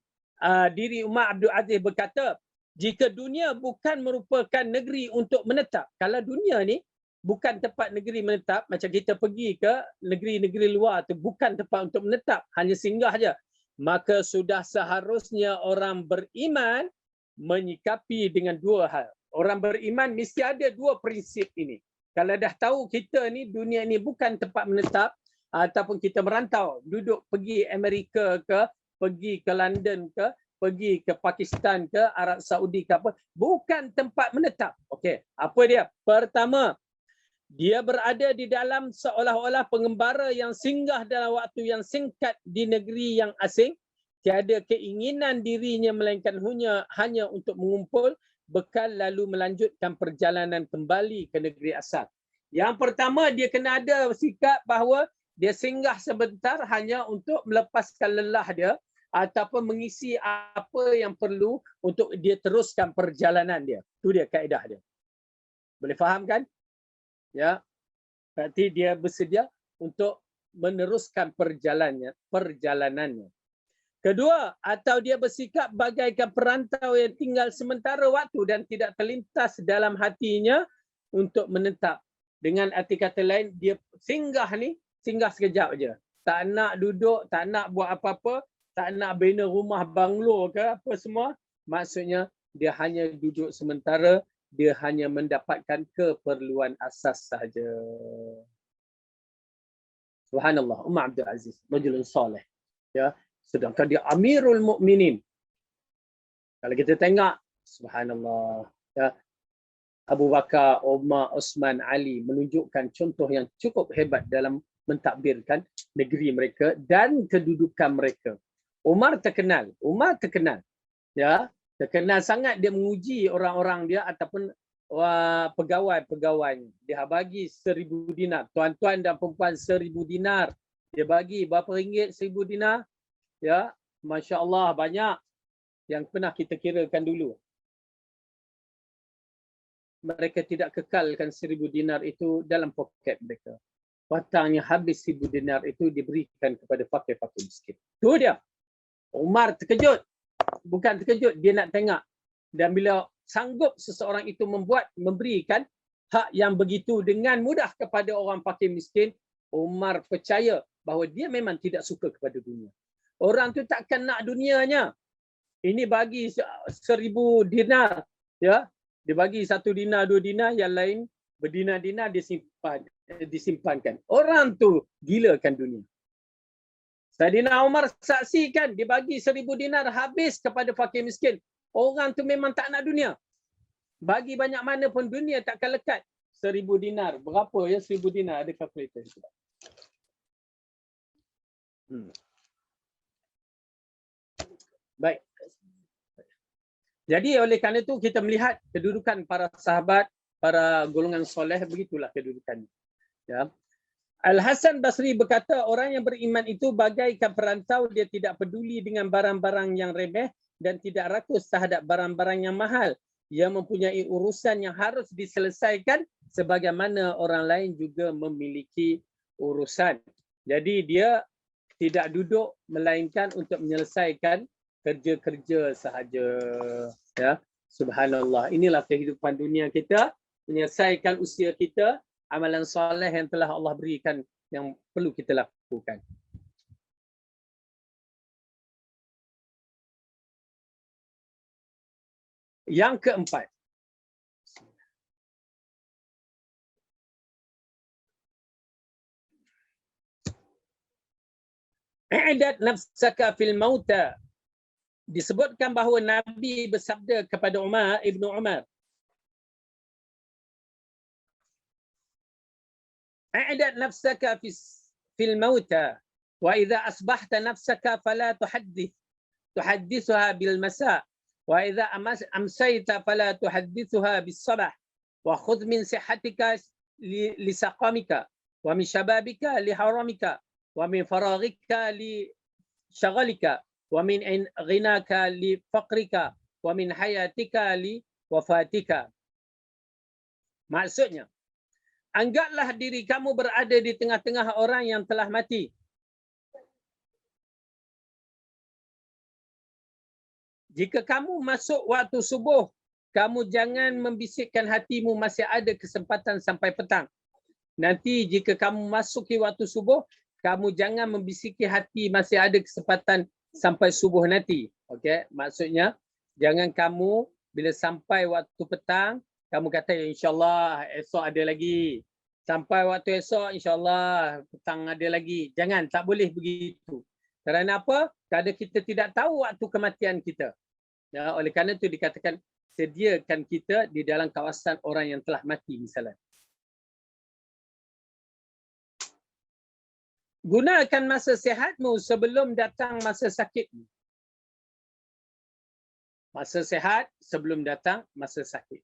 diri Umar Abdul Aziz berkata, jika dunia bukan merupakan negeri untuk menetap. Kalau dunia ni bukan tempat negeri menetap, macam kita pergi ke negeri-negeri luar tu bukan tempat untuk menetap, hanya singgah aja, maka sudah seharusnya orang beriman menyikapi dengan dua hal. Orang beriman mesti ada dua prinsip ini. Kalau dah tahu kita ni, dunia ni bukan tempat menetap, ataupun kita merantau, duduk pergi Amerika ke, pergi ke London ke, pergi ke Pakistan ke, Arab Saudi ke apa, bukan tempat menetap. Okey, apa dia? Pertama, dia berada di dalam seolah-olah pengembara yang singgah dalam waktu yang singkat di negeri yang asing, tiada keinginan dirinya melainkan hanya untuk mengumpul bekal lalu melanjutkan perjalanan kembali ke negeri asal. Yang pertama, dia kena ada sikap bahawa dia singgah sebentar hanya untuk melepaskan lelah dia ataupun mengisi apa yang perlu untuk dia teruskan perjalanan dia. Itu dia kaedah dia. Boleh faham kan? Ya. Berarti dia bersedia untuk meneruskan perjalanannya. Kedua, atau dia bersikap bagaikan perantau yang tinggal sementara waktu dan tidak terlintas dalam hatinya untuk menetap. Dengan arti kata lain, dia singgah sekejap aja. Tak nak duduk, tak nak buat apa-apa, tak nak bina rumah banglo ke apa semua. Maksudnya, dia hanya duduk sementara, dia hanya mendapatkan keperluan asas sahaja. Subhanallah, Umar Abdul Aziz, rajulun salih. Ya. Sedangkan dia Amirul Mukminin. Kalau kita tengok, subhanallah, ya, Abu Bakar, Umar, Osman, Ali menunjukkan contoh yang cukup hebat dalam mentadbirkan negeri mereka dan kedudukan mereka. Umar terkenal ya, terkenal sangat dia menguji orang-orang dia ataupun pegawai-pegawainya. Dia bagi 1,000 dinar, tuan-tuan dan perempuan 1,000 dinar. Dia bagi berapa ringgit 1,000 dinar? Ya, masya-Allah banyak yang pernah kita kirakan dulu. Mereka tidak kekalkan 1,000 dinar itu dalam poket mereka. Petangnya habis 1,000 dinar itu diberikan kepada fakir-fakir miskin. Itu dia. Umar terkejut. Bukan terkejut, dia nak tengok. Dan bila sanggup seseorang itu memberikan hak yang begitu dengan mudah kepada orang fakir miskin, Umar percaya bahawa dia memang tidak suka kepada dunia. Orang tu takkan nak dunianya. Ini bagi 1,000 dinar, ya. Dia bagi 1 dinar, 2 dinar, yang lain berdinar-dinar disimpankan. Orang tu gilakan dunia. Saidina Umar saksikan dia bagi 1,000 dinar habis kepada fakir miskin. Orang tu memang tak nak dunia. Bagi banyak mana pun dunia takkan lekat. 1,000 dinar. Berapa ya 1,000 dinar? Ada kalkulator. Baik. Jadi oleh kerana itu kita melihat kedudukan para sahabat, para golongan soleh, begitulah kedudukannya. Ya. Al-Hasan Basri berkata, orang yang beriman itu bagaikan perantau, dia tidak peduli dengan barang-barang yang remeh dan tidak rakus terhadap barang-barang yang mahal. Ia mempunyai urusan yang harus diselesaikan sebagaimana orang lain juga memiliki urusan. Jadi dia tidak duduk melainkan untuk menyelesaikan kerja-kerja sahaja. Ya, subhanallah. Inilah kehidupan dunia kita, menyelesaikan usia kita, amalan soleh yang telah Allah berikan yang perlu kita lakukan. Yang keempat, i'dad nafsaka fil mauta. Disebutkan bahawa Nabi bersabda kepada Ibnu Umar, i'dad nafsaka fil mauta wa idza asbahta nafsaka fala tuhaddithuha bil masa wa idza amsayta fala tuhaddithuha bis sabah wa khudh min sihhatika li saqamika wa min shababika li haramika wa min faraghika li shagalika wa min ghinaka li faqrika wa min hayatika li wafatika. Maksudnya, anggaplah diri kamu berada di tengah-tengah orang yang telah mati. Jika kamu masuk waktu subuh, kamu jangan membisikkan hatimu masih ada kesempatan sampai petang. Nanti jika kamu masuki waktu subuh, kamu jangan membisiki hati masih ada kesempatan sampai subuh nanti. Okey, maksudnya jangan kamu bila sampai waktu petang, kamu kata insya-Allah esok ada lagi. Sampai waktu esok insya-Allah petang ada lagi. Jangan, tak boleh begitu. Kerana apa? Kerana kita tidak tahu waktu kematian kita. Ya, oleh kerana itu dikatakan sediakan kita di dalam kawasan orang yang telah mati misalnya. Gunakan masa sihatmu sebelum datang masa sakitmu. Masa sihat sebelum datang masa sakit.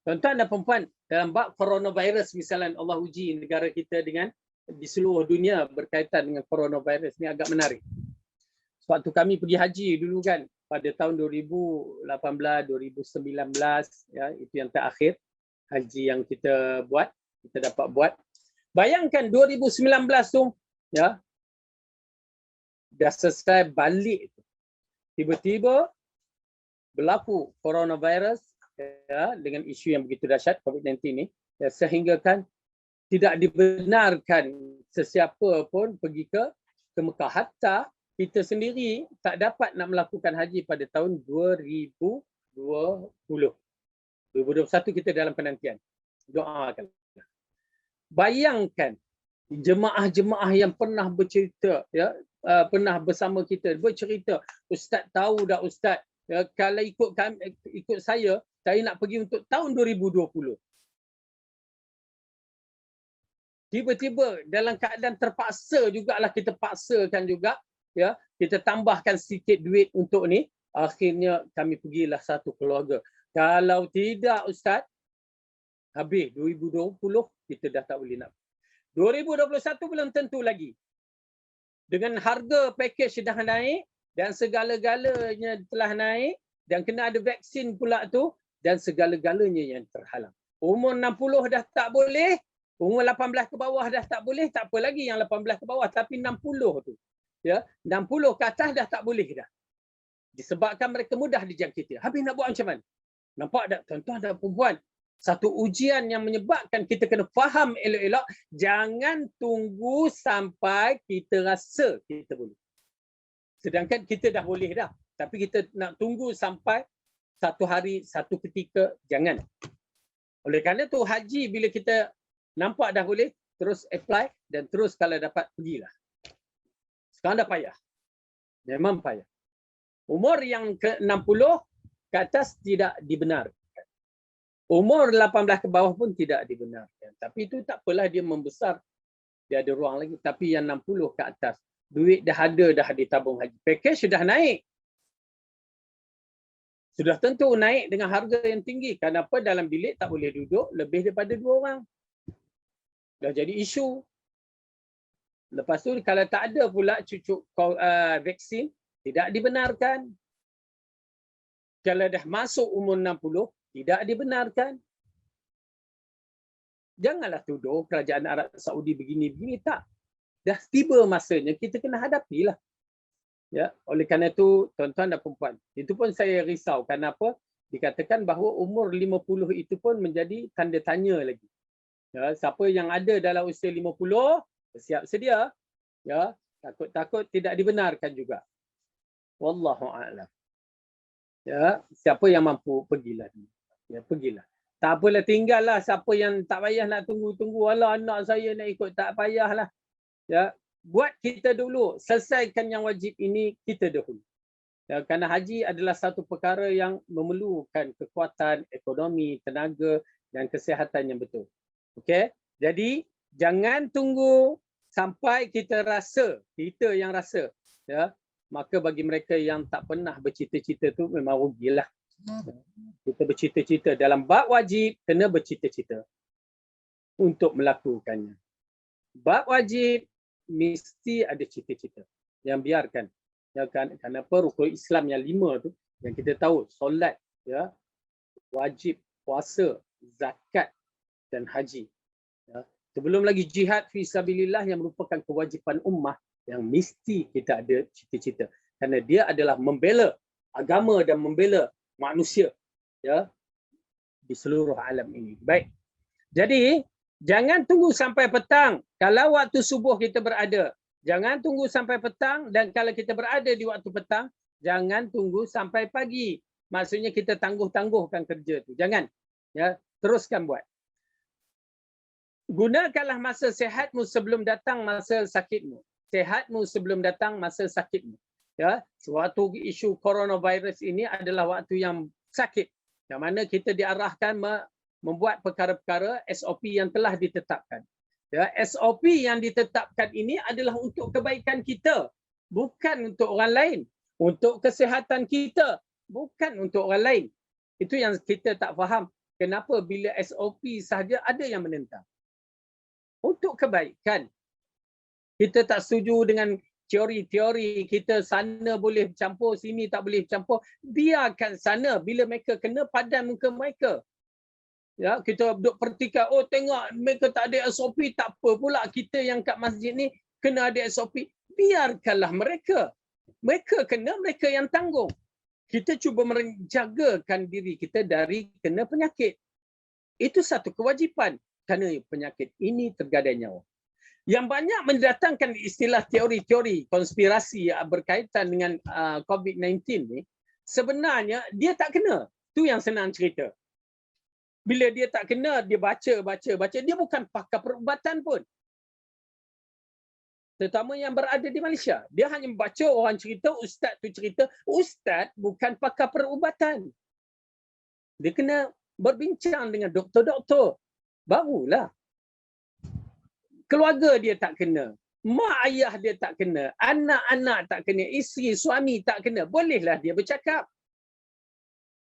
Tuan-tuan dan perempuan, dalam bab coronavirus misalnya Allah uji negara kita dengan di seluruh dunia berkaitan dengan coronavirus ni agak menarik. Sebab tu kami pergi haji dulu kan pada tahun 2018, 2019 ya, itu yang terakhir haji yang kita dapat buat. Bayangkan 2019 tu ya, dah selesai balik, tiba-tiba berlaku coronavirus ya, dengan isu yang begitu dahsyat COVID-19 ni ya, sehingga kan tidak dibenarkan sesiapa pun pergi ke Mekah. Hatta kita sendiri tak dapat nak melakukan haji pada tahun 2020. 2021 kita dalam penantian. Doakan. Bayangkan jemaah-jemaah yang pernah bercerita ya, pernah bersama kita bercerita, ustaz tahu dah ustaz ya, kalau ikut saya nak pergi untuk tahun 2020. Tiba-tiba dalam keadaan terpaksa jugalah kita paksakan juga, ya, kita tambahkan sikit duit untuk ni, akhirnya kami pergilah satu keluarga. Kalau tidak Ustaz, habis 2020 kita dah tak boleh nak. 2021 belum tentu lagi. Dengan harga package dah naik dan segala-galanya telah naik dan kena ada vaksin pula tu dan segala-galanya yang terhalang. Umur 60 dah tak boleh, umur 18 ke bawah dah tak boleh, tak apa lagi yang 18 ke bawah, tapi 60 tu. Ya, 60 ke atas dah tak boleh dah. Disebabkan mereka mudah dijangkiti. Habis nak buat macam mana? Nampak tak tuan-tuan dan perempuan? Satu ujian yang menyebabkan kita kena faham elok-elok, jangan tunggu sampai kita rasa kita boleh. Sedangkan kita dah boleh dah. Tapi kita nak tunggu sampai satu hari, satu ketika, jangan. Oleh kerana tu haji bila kita nampak dah boleh, terus apply dan terus kalau dapat pergilah. Sekarang dah payah. Memang payah. Umur yang ke-60 ke atas tidak dibenarkan. Umur 18 ke bawah pun tidak dibenarkan. Tapi itu tak apalah, dia membesar. Dia ada ruang lagi. Tapi yang 60 ke atas, duit dah ada, dah ditabung haji. Package sudah naik. Sudah tentu naik dengan harga yang tinggi. Kenapa dalam bilik tak boleh duduk lebih daripada 2 orang? Dah jadi isu. Lepas tu kalau tak ada pula cucuk vaksin, tidak dibenarkan. Kalau dah masuk umur 60, tidak dibenarkan. Janganlah tuduh kerajaan Arab Saudi begini-begini, tak. Dah tiba masanya kita kena hadapilah. Ya, oleh kerana itu tuan-tuan dan puan-puan, itu pun saya risau. Kenapa? Dikatakan bahawa umur 50 itu pun menjadi tanda tanya lagi. Ya, siapa yang ada dalam usia 50 bersiap sedia. Ya, takut-takut tidak dibenarkan juga. Wallahu a'lam. Ya, siapa yang mampu pergilah. Ya, pergilah. Tak apalah, tinggallah. Siapa yang tak payah nak tunggu-tunggu, alah anak saya nak ikut, tak payahlah. Ya, buat kita dulu, selesaikan yang wajib ini kita dahulu. Ya, kerana haji adalah satu perkara yang memerlukan kekuatan ekonomi, tenaga dan kesihatan yang betul. Okey? Jadi jangan tunggu sampai kita rasa, kita yang rasa, ya. Maka bagi mereka yang tak pernah bercita-cita tu memang rugilah. Kita bercita-cita dalam bab wajib, kena bercita-cita untuk melakukannya. Bab wajib mesti ada cita-cita. Yang biarkan. Ya kan, kenapa rukun Islam yang 5 tu yang kita tahu, solat, ya, wajib, puasa, zakat dan haji. Ya. Sebelum lagi jihad fi sabilillah yang merupakan kewajipan ummah yang mesti kita ada cita-cita. Kerana dia adalah membela agama dan membela manusia, ya, di seluruh alam ini. Baik. Jadi jangan tunggu sampai petang. Kalau waktu subuh kita berada, jangan tunggu sampai petang, dan kalau kita berada di waktu petang, jangan tunggu sampai pagi. Maksudnya kita tangguh-tangguhkan kerja tu. Jangan. Ya, teruskan buat. Gunakanlah masa sihatmu sebelum datang masa sakitmu. Sihatmu sebelum datang masa sakitmu. Ya, suatu isu coronavirus ini adalah waktu yang sakit. Yang mana kita diarahkan membuat perkara-perkara SOP yang telah ditetapkan. Ya, SOP yang ditetapkan ini adalah untuk kebaikan kita, bukan untuk orang lain. Untuk kesihatan kita, bukan untuk orang lain. Itu yang kita tak faham. Kenapa bila SOP sahaja ada yang menentang? Untuk kebaikan. Kita tak setuju dengan teori-teori kita sana boleh bercampur, sini tak boleh bercampur. Biarkan sana, bila mereka kena padan muka mereka. Ya, kita duduk pertikaian, oh tengok mereka tak ada SOP, tak apa pula kita yang kat masjid ni kena ada SOP. Biarkanlah mereka. Mereka kena, mereka yang tanggung. Kita cuba menjagakan diri kita dari kena penyakit. Itu satu kewajipan. Kerana penyakit ini tergadai nyawa. Yang banyak mendatangkan istilah teori-teori konspirasi berkaitan dengan COVID-19 ni, sebenarnya dia tak kena. Tu yang senang cerita. Bila dia tak kena, dia baca. Dia bukan pakar perubatan pun. Terutama yang berada di Malaysia. Dia hanya membaca orang cerita, ustaz tu cerita. Ustaz bukan pakar perubatan. Dia kena berbincang dengan doktor-doktor. Barulah. keluarga dia tak kena, mak ayah dia tak kena, anak-anak tak kena, isteri, suami tak kena, bolehlah dia bercakap.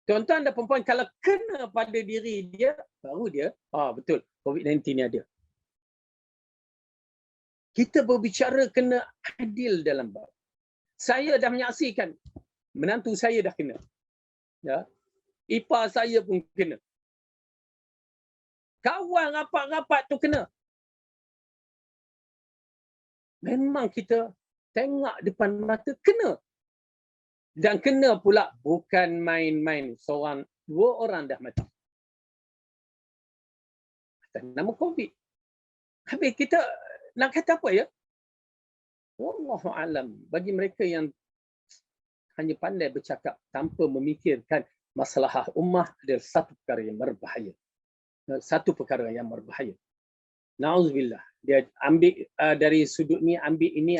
Tuan-tuan dan perempuan, kalau kena pada diri dia, baru dia, betul, COVID-19 ni ada. Kita berbicara kena adil dalam bab. Saya dah menyaksikan, menantu saya dah kena. Ya. Ipar saya pun kena. Kawan rapat-rapat tu kena. Memang kita tengok depan mata kena. Dan kena pula bukan main-main. Seorang, dua orang dah mati. Atas nama COVID. Habis kita nak kata apa ya? Wallahu alam. Bagi mereka yang hanya pandai bercakap tanpa memikirkan masalah ummah adalah satu perkara yang berbahaya. Satu perkara yang berbahaya. Nauzubillah. Dia ambil dari sudut ni, ambil ini,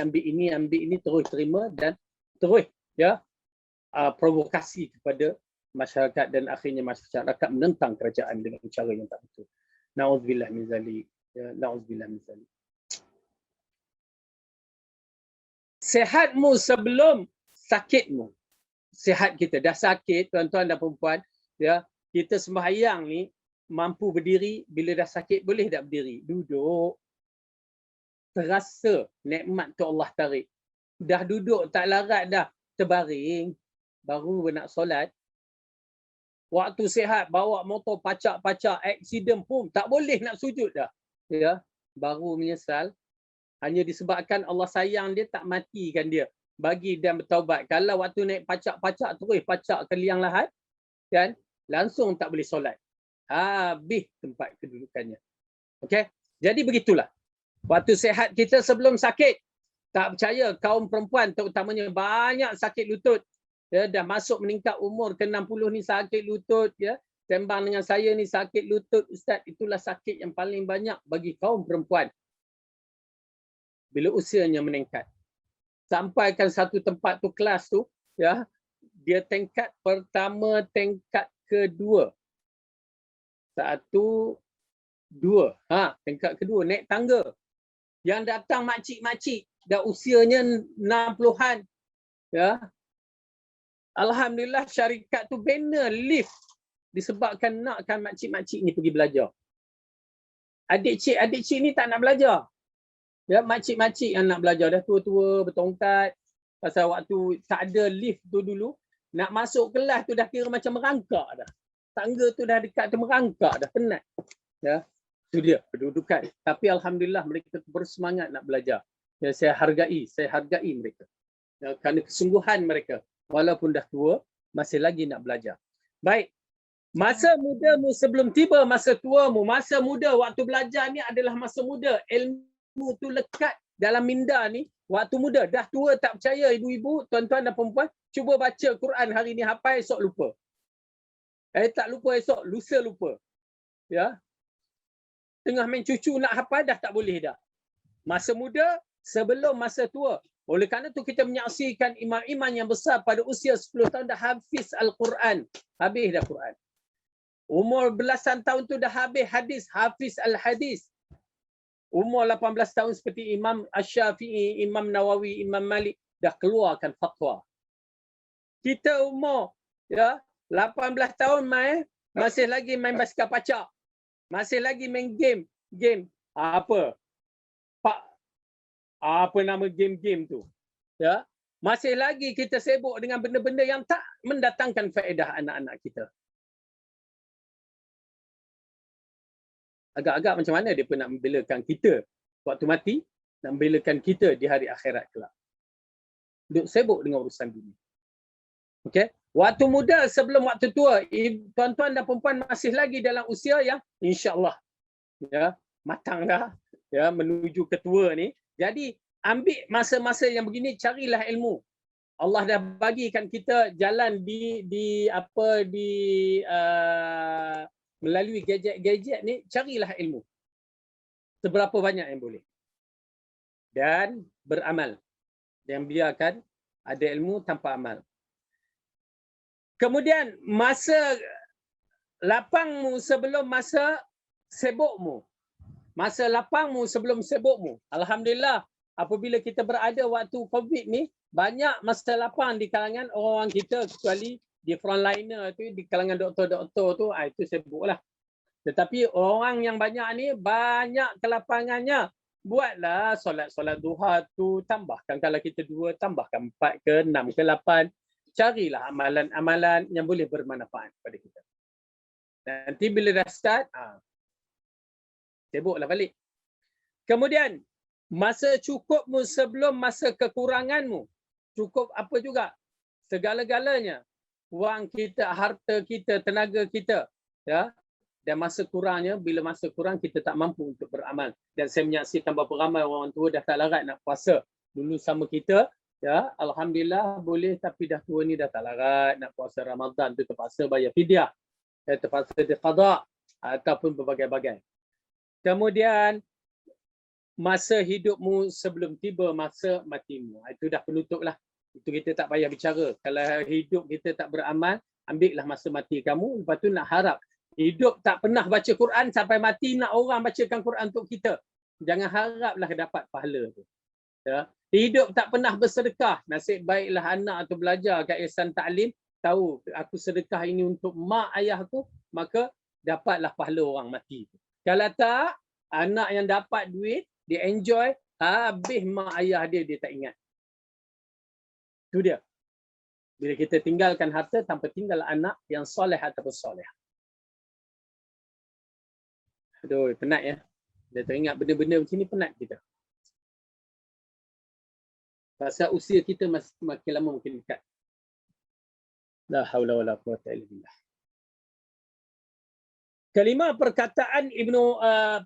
terus terima dan terus ya provokasi kepada masyarakat dan akhirnya masyarakat menentang kerajaan dengan cara yang tak betul. Nauzubillah min zalik. Ya, nauzubillah min zalik. Sehatmu sebelum sakitmu. Sihat kita dah sakit, tuan-tuan dan perempuan, ya, kita sembahyang ni mampu berdiri, bila dah sakit boleh tak berdiri? Duduk. Terasa nikmat tu Allah tarik. Dah duduk tak larat dah, terbaring, baru nak solat. Waktu sihat bawa motor pacak-pacak, aksiden pun tak boleh nak sujud dah. Ya, baru menyesal. Hanya disebabkan Allah sayang dia, tak matikan dia. Bagi dia bertaubat. Kalau waktu naik pacak-pacak terus pacak ke liang lahat, kan, langsung tak boleh solat. Habis tempat kedudukannya. Okey? Jadi begitulah. Waktu sihat kita sebelum sakit. Tak percaya kaum perempuan terutamanya banyak sakit lutut. Ya, dah masuk meningkat umur ke 60 ni sakit lutut, ya. Sembang dengan saya ni sakit lutut, ustaz, itulah sakit yang paling banyak bagi kaum perempuan. Bila usianya meningkat. Sampaikan satu tempat tu, kelas tu, ya, dia tingkat pertama, tingkat kedua. 1, 2. Tingkat kedua naik tangga. Yang datang makcik-makcik dah usianya 60-an. Ya. Alhamdulillah syarikat tu bina lift disebabkan nakkan makcik-makcik ni pergi belajar. Adik-cik ni tak nak belajar. Ya, makcik-makcik yang nak belajar dah tua-tua, bertongkat. Pasal waktu tak ada lift tu dulu, nak masuk kelas tu dah kira macam merangkak dah. Tangga tu dah dekat tu merangkak dah, penat. Ya, itu dia kedudukan. Tapi alhamdulillah mereka bersemangat nak belajar. Ya, saya hargai mereka. Ya, kerana kesungguhan mereka, walaupun dah tua, masih lagi nak belajar. Baik. Masa mudamu sebelum tiba masa tuamu. Masa muda waktu belajar ni adalah masa muda. Ilmu tu lekat dalam minda ni waktu muda. Dah tua tak percaya ibu-ibu, tuan-tuan dan perempuan, cuba baca Quran hari ni, hafal esok lupa. Tak lupa esok, lusa lupa. Ya. Tengah main cucu nak hafal dah tak boleh dah. Masa muda sebelum masa tua. Oleh kerana tu kita menyaksikan imam-imam yang besar pada usia 10 tahun dah hafiz Al-Quran. Habis dah Quran. Umur belasan tahun tu dah habis hadis, hafiz Al-Hadis. Umur 18 tahun seperti Imam Asy-Syafi'i, Imam Nawawi, Imam Malik dah keluarkan fatwa. Kita umur ya 18 tahun masih lagi main basikal pacak. Masih lagi main game. Apa nama game-game tu? Ya. Masih lagi kita sibuk dengan benda-benda yang tak mendatangkan faedah anak-anak kita. Agak-agak macam mana dia pun nak membelakan kita waktu mati, nak membelakan kita di hari akhirat kelak. Duk sibuk dengan urusan dunia. Okey? Waktu muda sebelum waktu tua, tuan-tuan dan perempuan masih lagi dalam usia yang insya-Allah ya, matang dah, ya, menuju ke tua ni. Jadi ambil masa-masa yang begini, carilah ilmu. Allah dah bagikan kita jalan melalui gadget ni, carilah ilmu. Seberapa banyak yang boleh. Dan beramal. Yang biarkan ada ilmu tanpa amal. Kemudian masa lapangmu sebelum masa sibukmu. Masa lapangmu sebelum sibukmu. Alhamdulillah, apabila kita berada waktu COVID ni, banyak masa lapang di kalangan orang kita, kecuali di frontliner tu, di kalangan doktor-doktor tu, itu sibuklah. Tetapi orang yang banyak ni, banyak kelapangannya. Buatlah solat-solat duha tu, tambahkan kalau kita 2, tambahkan 4 ke 6 ke 8. Carilah amalan-amalan yang boleh bermanfaat kepada kita. Nanti bila dah start, sibuklah balik. Kemudian, masa cukupmu sebelum masa kekuranganmu. Cukup apa juga? Segala-galanya. Wang kita, harta kita, tenaga kita. Ya. Dan masa kurangnya, bila masa kurang kita tak mampu untuk beramal. Dan saya menyaksikan berapa ramai orang tua dah tak larat nak puasa. Dulu sama kita, ya, alhamdulillah boleh, tapi dah tua ni dah tak larat nak puasa Ramadan tu, terpaksa bayar fidyah, terpaksa diqada ataupun berbagai-bagai. Kemudian masa hidupmu sebelum tiba masa matimu. Itu dah penutuplah. Itu kita tak payah bicara. Kalau hidup kita tak beramal, ambillah masa mati kamu, lepas tu nak harap hidup tak pernah baca Quran sampai mati nak orang bacakan Quran untuk kita. Jangan haraplah dapat pahala tu. Ya. Hidup tak pernah bersedekah. Nasib baiklah anak tu belajar kat Ihsan Ta'lim, tahu aku sedekah ini untuk mak ayah aku, maka dapatlah pahala orang mati. Kalau tak, anak yang dapat duit, dia enjoy, habis mak ayah dia tak ingat. Itu dia. Bila kita tinggalkan harta tanpa tinggal anak yang soleh ataupun soleh. Aduh, penat ya. Dia teringat benda-benda macam ni, penat kita. Pasal usia kita makin lama makin dekat. La haula wala quwwata illa billah. Kelima, perkataan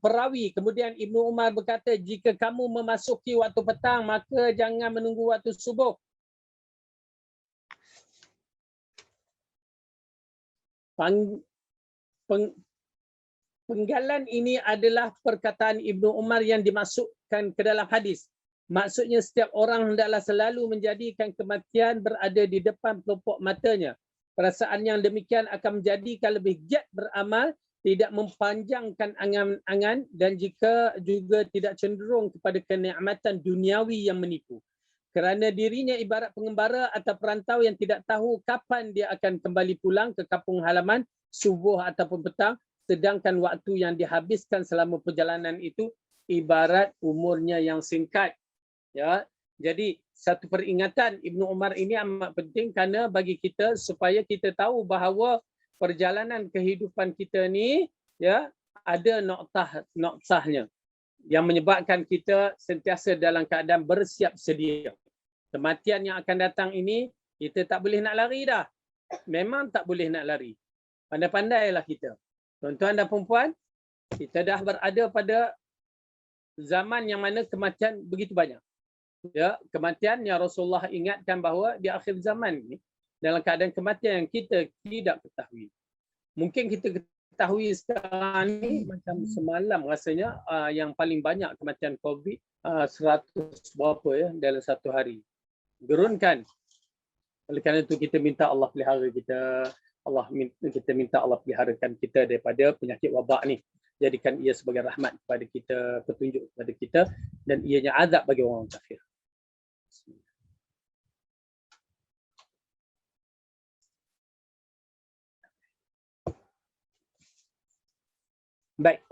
perawi. Kemudian Ibnu Umar berkata, jika kamu memasuki waktu petang, maka jangan menunggu waktu subuh. Penggalan ini adalah perkataan Ibnu Umar yang dimasukkan ke dalam hadis. Maksudnya setiap orang hendaklah selalu menjadikan kematian berada di depan pelupuk matanya. Perasaan yang demikian akan menjadikan lebih giat beramal, tidak mempanjangkan angan-angan dan jika juga tidak cenderung kepada kenikmatan duniawi yang menipu. Kerana dirinya ibarat pengembara atau perantau yang tidak tahu kapan dia akan kembali pulang ke kampung halaman, subuh ataupun petang. Sedangkan waktu yang dihabiskan selama perjalanan itu ibarat umurnya yang singkat. Ya, jadi satu peringatan Ibnu Umar ini amat penting kerana bagi kita supaya kita tahu bahawa perjalanan kehidupan kita ni ya ada noktahnya yang menyebabkan kita sentiasa dalam keadaan bersiap sedia. Kematian yang akan datang ini kita tak boleh nak lari dah. Memang tak boleh nak lari. Pandai-pandailah kita. Tuan-tuan dan puan-puan, kita dah berada pada zaman yang mana kematian begitu banyak. Ya, kematian yang Rasulullah ingatkan bahawa di akhir zaman ini dalam keadaan kematian yang kita tidak ketahui. Mungkin kita ketahui sekarang ni macam semalam rasanya yang paling banyak kematian COVID 100 berapa ya dalam satu hari. Gerunkan. Oleh kerana itu kita minta Allah pelihara kita. Kita minta Allah peliharakan kita daripada penyakit wabak ni. Jadikan ia sebagai rahmat kepada kita, petunjuk kepada kita dan ianya azab bagi orang kafir. Baik.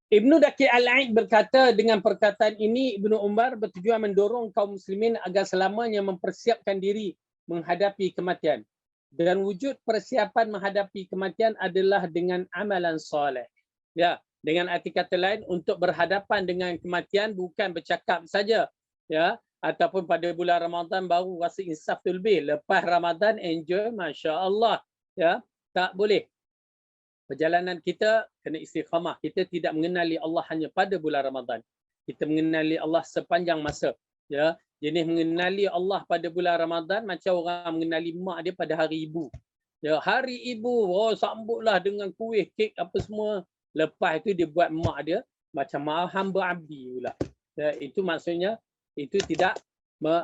Ibnu Daqi Al-Aid berkata, dengan perkataan ini Ibnu Umar bertujuan mendorong kaum muslimin agar selamanya mempersiapkan diri menghadapi kematian. Dan wujud persiapan menghadapi kematian adalah dengan amalan soleh. Ya, dengan arti kata lain untuk berhadapan dengan kematian bukan bercakap saja, ya, ataupun pada bulan Ramadan baru rasa insaf tu lebih. Lepas Ramadan enjoy, masya-Allah, ya, tak boleh. Perjalanan kita kena istiqamah. Kita tidak mengenali Allah hanya pada bulan Ramadan. Kita mengenali Allah sepanjang masa. Ya, jenis mengenali Allah pada bulan Ramadan macam orang mengenali mak dia pada hari ibu. Ya, hari ibu, sambutlah dengan kuih, kek apa semua. Lepas itu dia buat mak dia macam hamba abdi pula. Ya, itu maksudnya itu tidak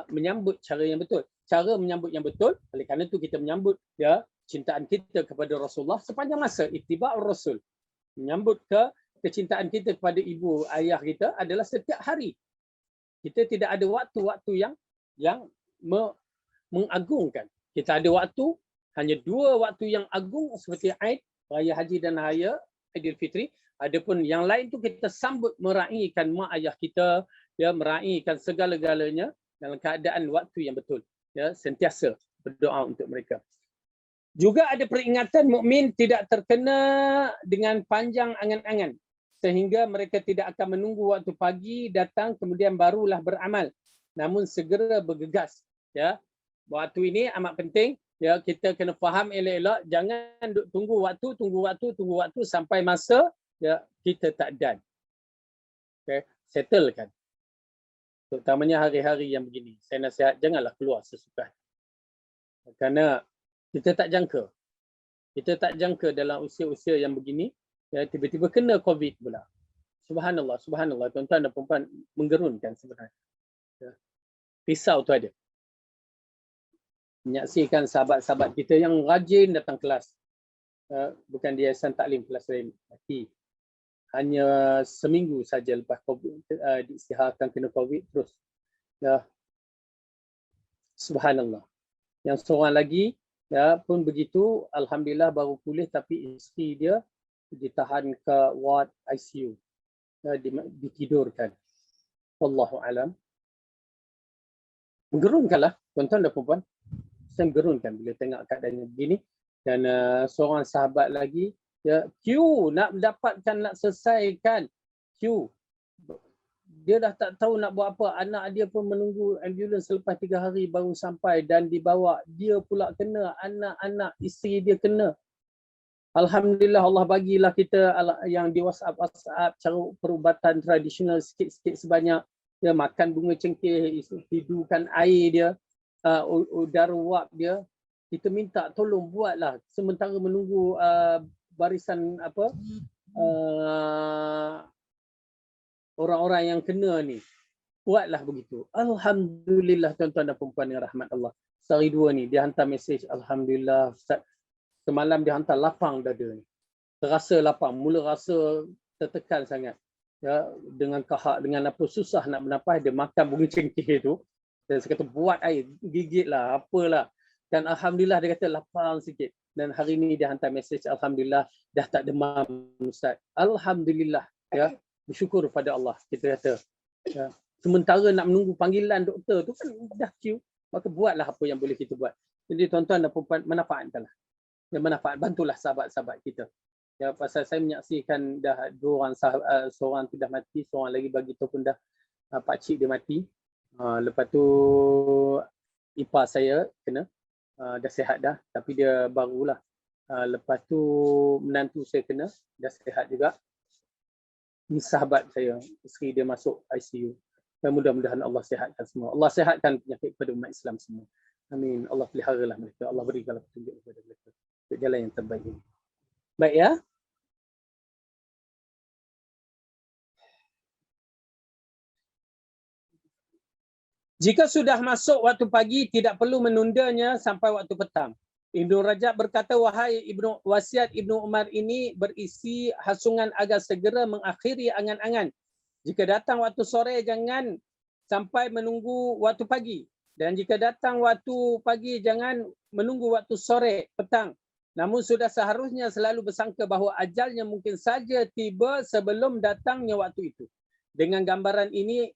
menyambut cara yang betul. cara menyambut yang betul. Oleh kerana itu kita menyambut ya cintaan kita kepada Rasulullah sepanjang masa. Ittiba' Rasul. Menyambut kecintaan kita kepada ibu ayah kita adalah setiap hari. Kita tidak ada waktu-waktu yang mengagungkan. Kita ada waktu, hanya 2 waktu yang agung seperti Aid, Raya Haji dan Raya Aidilfitri. Adapun yang lain tu kita sambut meraihkan mak ayah kita, ya, meraihkan segala-galanya dalam keadaan waktu yang betul. Ya, sentiasa berdoa untuk mereka. Juga ada peringatan mukmin tidak terkena dengan panjang angan-angan sehingga mereka tidak akan menunggu waktu pagi datang kemudian barulah beramal, namun segera bergegas. Ya, waktu ini amat penting. Ya, kita kena faham elok-elok, jangan tunggu waktu sampai masa ya kita tak dan. Okay, settlekan. Terutamanya hari-hari yang begini. Saya nasihat janganlah keluar sesuka. Kerana kita tak jangka. Kita tak jangka dalam usia-usia yang begini, ya, tiba-tiba kena COVID pula. Subhanallah, subhanallah. Tuan-tuan dan puan-puan menggerunkan sebenarnya. Ya. Risau tu ada. Menyaksikan sahabat-sahabat kita yang rajin datang kelas. Bukan di Yayasan Taklim kelas lain. Mati. Hanya seminggu saja lepas COVID, diisytiharkan kena COVID terus. Ya. Subhanallah. Yang seorang lagi ya pun begitu, alhamdulillah baru pulih tapi isteri dia ditahan ke ward ICU. Ya, ditidurkan. Wallahu alam. Menggerunkanlah tuan-tuan dan puan-puan. Saya menggerunkan bila tengok keadaannya begini. Dan seorang sahabat lagi ya, queue nak mendapatkan, nak selesaikan queue. Dia dah tak tahu nak buat apa. Anak dia pun menunggu ambulans selepas 3 hari baru sampai dan dibawa. Dia pula kena, anak-anak isteri dia kena. Alhamdulillah Allah bagilah kita yang di WhatsApp cara perubatan tradisional sikit-sikit sebanyak. Dia makan bunga cengkeh, hidupkan air dia, udara wap dia. Kita minta tolong buatlah sementara menunggu barisan orang-orang yang kena ni. Buatlah begitu. Alhamdulillah tuan-tuan dan puan-puan yang rahmat Allah. Sehari 2 ni dia hantar mesej, alhamdulillah Ustaz. Semalam dia hantar lapang dada ni. Terasa lapang, mula rasa tertekan sangat. Ya, dengan kahak, dengan apa susah nak bernafas, dia makan bunga cengkeh tu. Dan saya kata buat air, gigitlah, apalah. Dan alhamdulillah dia kata lapang sikit. Dan hari ni dia hantar mesej, alhamdulillah dah tak demam Ustaz. Alhamdulillah, ya. Bersyukur pada Allah, kita kata. Ya. Sementara nak menunggu panggilan doktor tu kan dah queue, maka buatlah apa yang boleh kita buat. Jadi tuan-tuan dan puan-puan manfaatkanlah. Ya, manfaat, bantulah sahabat-sahabat kita. Ya, pasal saya menyaksikan dah 2 orang sahabat, seorang tu dah mati, seorang lagi bagi tahu pun dah pakcik dia mati. Lepas tu ipar saya kena, dah sihat dah, tapi dia barulah. Lepas tu menantu saya kena, dah sihat juga. Ini sahabat saya, isteri dia masuk ICU. Dan mudah-mudahan Allah sihatkan semua. Allah sihatkan penyakit kepada umat Islam semua. Amin. Allah peliharalah mereka. Allah berikanlah petunjuk kepada mereka untuk jalan yang terbaik ini. Baik ya. Jika sudah masuk waktu pagi, tidak perlu menundanya sampai waktu petang. Ibnu Rajab berkata, wahai wasiat Ibnu Umar ini berisi hasungan agar segera mengakhiri angan-angan. Jika datang waktu sore, jangan sampai menunggu waktu pagi. Dan jika datang waktu pagi, jangan menunggu waktu sore, petang. Namun sudah seharusnya selalu bersangka bahawa ajalnya mungkin saja tiba sebelum datangnya waktu itu. Dengan gambaran ini,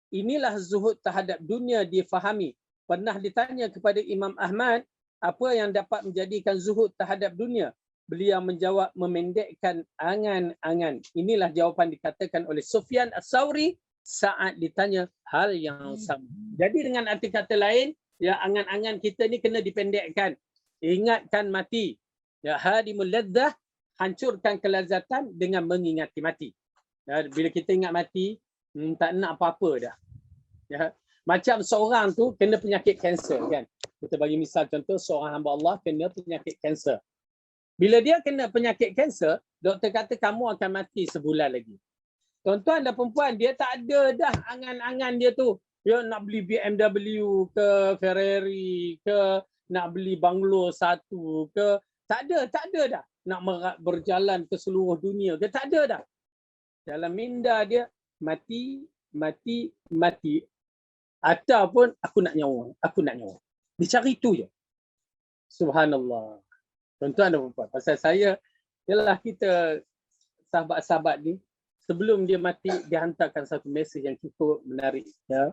inilah zuhud terhadap dunia difahami. Pernah ditanya kepada Imam Ahmad, apa yang dapat menjadikan zuhud terhadap dunia? Beliau menjawab, memendekkan angan-angan. Inilah jawapan dikatakan oleh Sufyan Ats-Tsauri saat ditanya hal yang sama. Jadi dengan arti kata lain, ya, angan-angan kita ni kena dipendekkan. Ingatkan mati. Ya, hadimul ladzah, hancurkan kelazatan dengan mengingati mati. Ya, bila kita ingat mati, tak nak apa-apa dah. Ya. Macam seorang tu kena penyakit kanser kan. Kita bagi misal contoh, seorang hamba Allah kena penyakit kanser. Bila dia kena penyakit kanser, doktor kata kamu akan mati sebulan lagi. Tuan-tuan dan perempuan, dia tak ada dah angan-angan dia tu. Ya, nak beli BMW ke, Ferrari ke, nak beli banglo satu ke, tak ada dah. Nak berjalan ke seluruh dunia ke, tak ada dah. Dalam minda dia, mati. Ataupun aku nak nyawa. Dia cari itu je. Subhanallah. Tuan-tuan dan puan-puan, pasal saya, ialah kita sahabat-sahabat ni, sebelum dia mati, dia hantarkan satu mesej yang cukup menarik. Ya.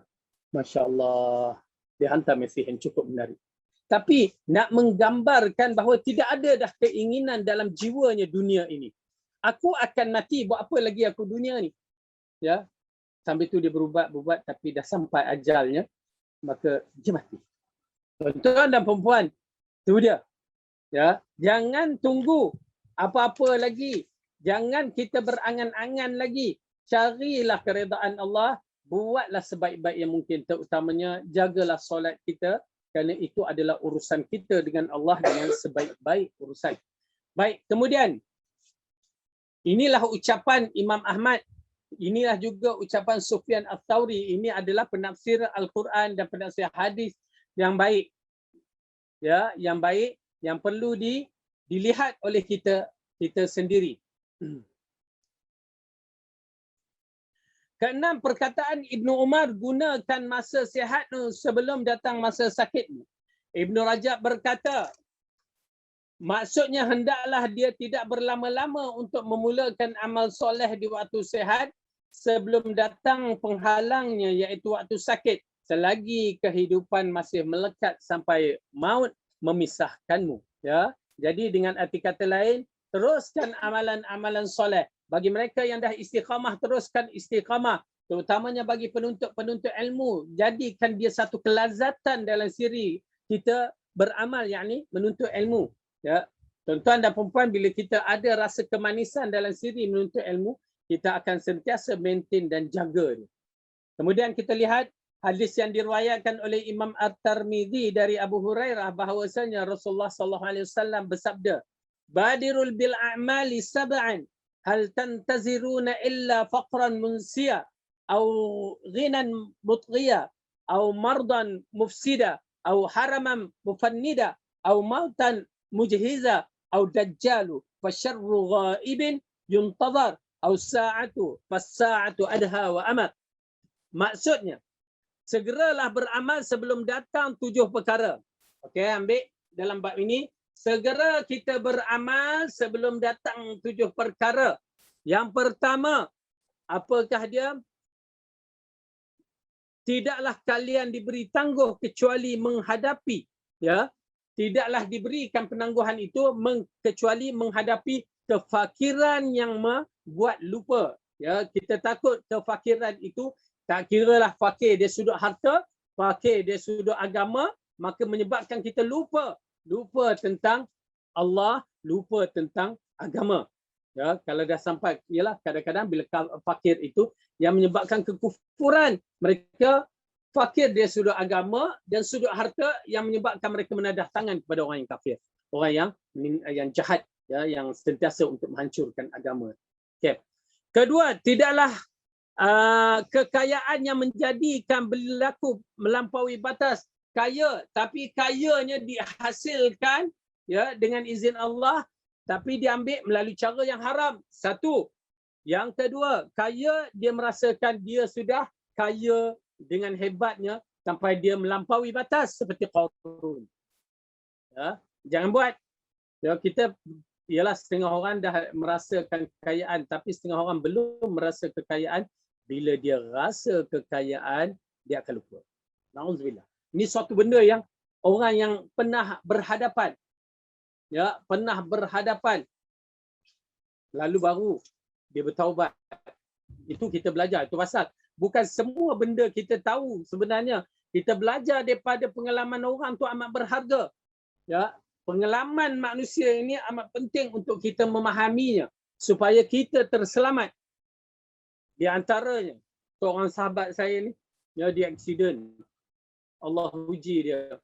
Masya Allah. Dia hantar mesej yang cukup menarik. Tapi nak menggambarkan bahawa tidak ada dah keinginan dalam jiwanya dunia ini. Aku akan mati, buat apa lagi aku dunia ni? Ya. Sambil tu dia berubat, tapi dah sampai ajalnya, maka dia mati. Tuan-tuan dan perempuan, itu dia. Ya, jangan tunggu apa-apa lagi. Jangan kita berangan-angan lagi. Carilah keredaan Allah. Buatlah sebaik-baik yang mungkin. Terutamanya jagalah solat kita. Kerana itu adalah urusan kita dengan Allah dengan sebaik-baik urusan. Baik, kemudian. Inilah ucapan Imam Ahmad. Inilah juga ucapan Sufyan Ats-Tsauri. Ini adalah penafsir Al-Quran dan penafsir hadis yang baik. Ya, yang baik. Yang perlu dilihat oleh kita sendiri. Keenam, perkataan Ibnu Umar, gunakan masa sihat sebelum datang masa sakit. Ibnu Rajab berkata, maksudnya hendaklah dia tidak berlama-lama untuk memulakan amal soleh di waktu sihat sebelum datang penghalangnya, iaitu waktu sakit, selagi kehidupan masih melekat sampai maut memisahkanmu. Ya, jadi dengan arti kata lain, teruskan amalan-amalan soleh. Bagi mereka yang dah istiqamah, teruskan istiqamah. Terutamanya bagi penuntut ilmu, jadikan dia satu kelazatan dalam siri kita beramal, yakni menuntut ilmu. Ya, tuan-tuan dan perempuan, bila kita ada rasa kemanisan dalam siri menuntut ilmu, kita akan sentiasa maintain dan jaga dia. Kemudian kita lihat hadis yang diriwayatkan oleh Imam At-Tirmidzi dari Abu Hurairah bahawasanya Rasulullah SAW bersabda, "Badirul bil a'mali sab'an, hal tantaziruna illa faqran munsiya, au ghinan mutghiya, au mardan mufsida, au haraman mufannida, au mautan mujhiza, au dajjalu, fasyarru ghaibin yuntazar, au sa'atu, fas-sa'atu adha wa amat." Maksudnya, segeralah beramal sebelum datang 7 perkara. Okey, ambil dalam bab ini. Segera kita beramal sebelum datang 7 perkara. Yang pertama, apakah dia? Tidaklah kalian diberi tangguh kecuali menghadapi. Ya, tidaklah diberikan penangguhan itu kecuali menghadapi kefakiran yang membuat lupa. Ya, kita takut kefakiran itu, tak kiralah fakir dia sudut harta, fakir dia sudut agama, maka menyebabkan kita lupa tentang Allah, lupa tentang agama. Ya, kalau dah sampai, ialah kadang-kadang bila fakir itu yang menyebabkan kekufuran, mereka fakir dia sudut agama dan sudut harta yang menyebabkan mereka menadah tangan kepada orang yang kafir, orang yang jahat, ya, yang sentiasa untuk menghancurkan agama. Okay. Kedua, tidaklah kekayaan yang menjadikan berlaku melampaui batas. Kaya, tapi kayanya dihasilkan, ya, dengan izin Allah, tapi diambil melalui cara yang haram. Satu. Yang kedua, kaya dia merasakan dia sudah kaya dengan hebatnya sampai dia melampaui batas seperti Qarun. Ya, jangan buat. Ya, kita, ialah setengah orang dah merasakan kekayaan, tapi setengah orang belum merasa kekayaan. Bila dia rasa kekayaan, dia akan lupa. Na'udzubillah. Ini suatu benda yang orang yang pernah berhadapan. Ya, pernah berhadapan. Lalu baru dia bertaubat. Itu kita belajar. Itu pasal bukan semua benda kita tahu sebenarnya. Kita belajar daripada pengalaman orang tu amat berharga. Ya, pengalaman manusia ini amat penting untuk kita memahaminya supaya kita terselamat. Di antaranya, seorang sahabat saya ni, ya, dia aksiden. Allah uji dia.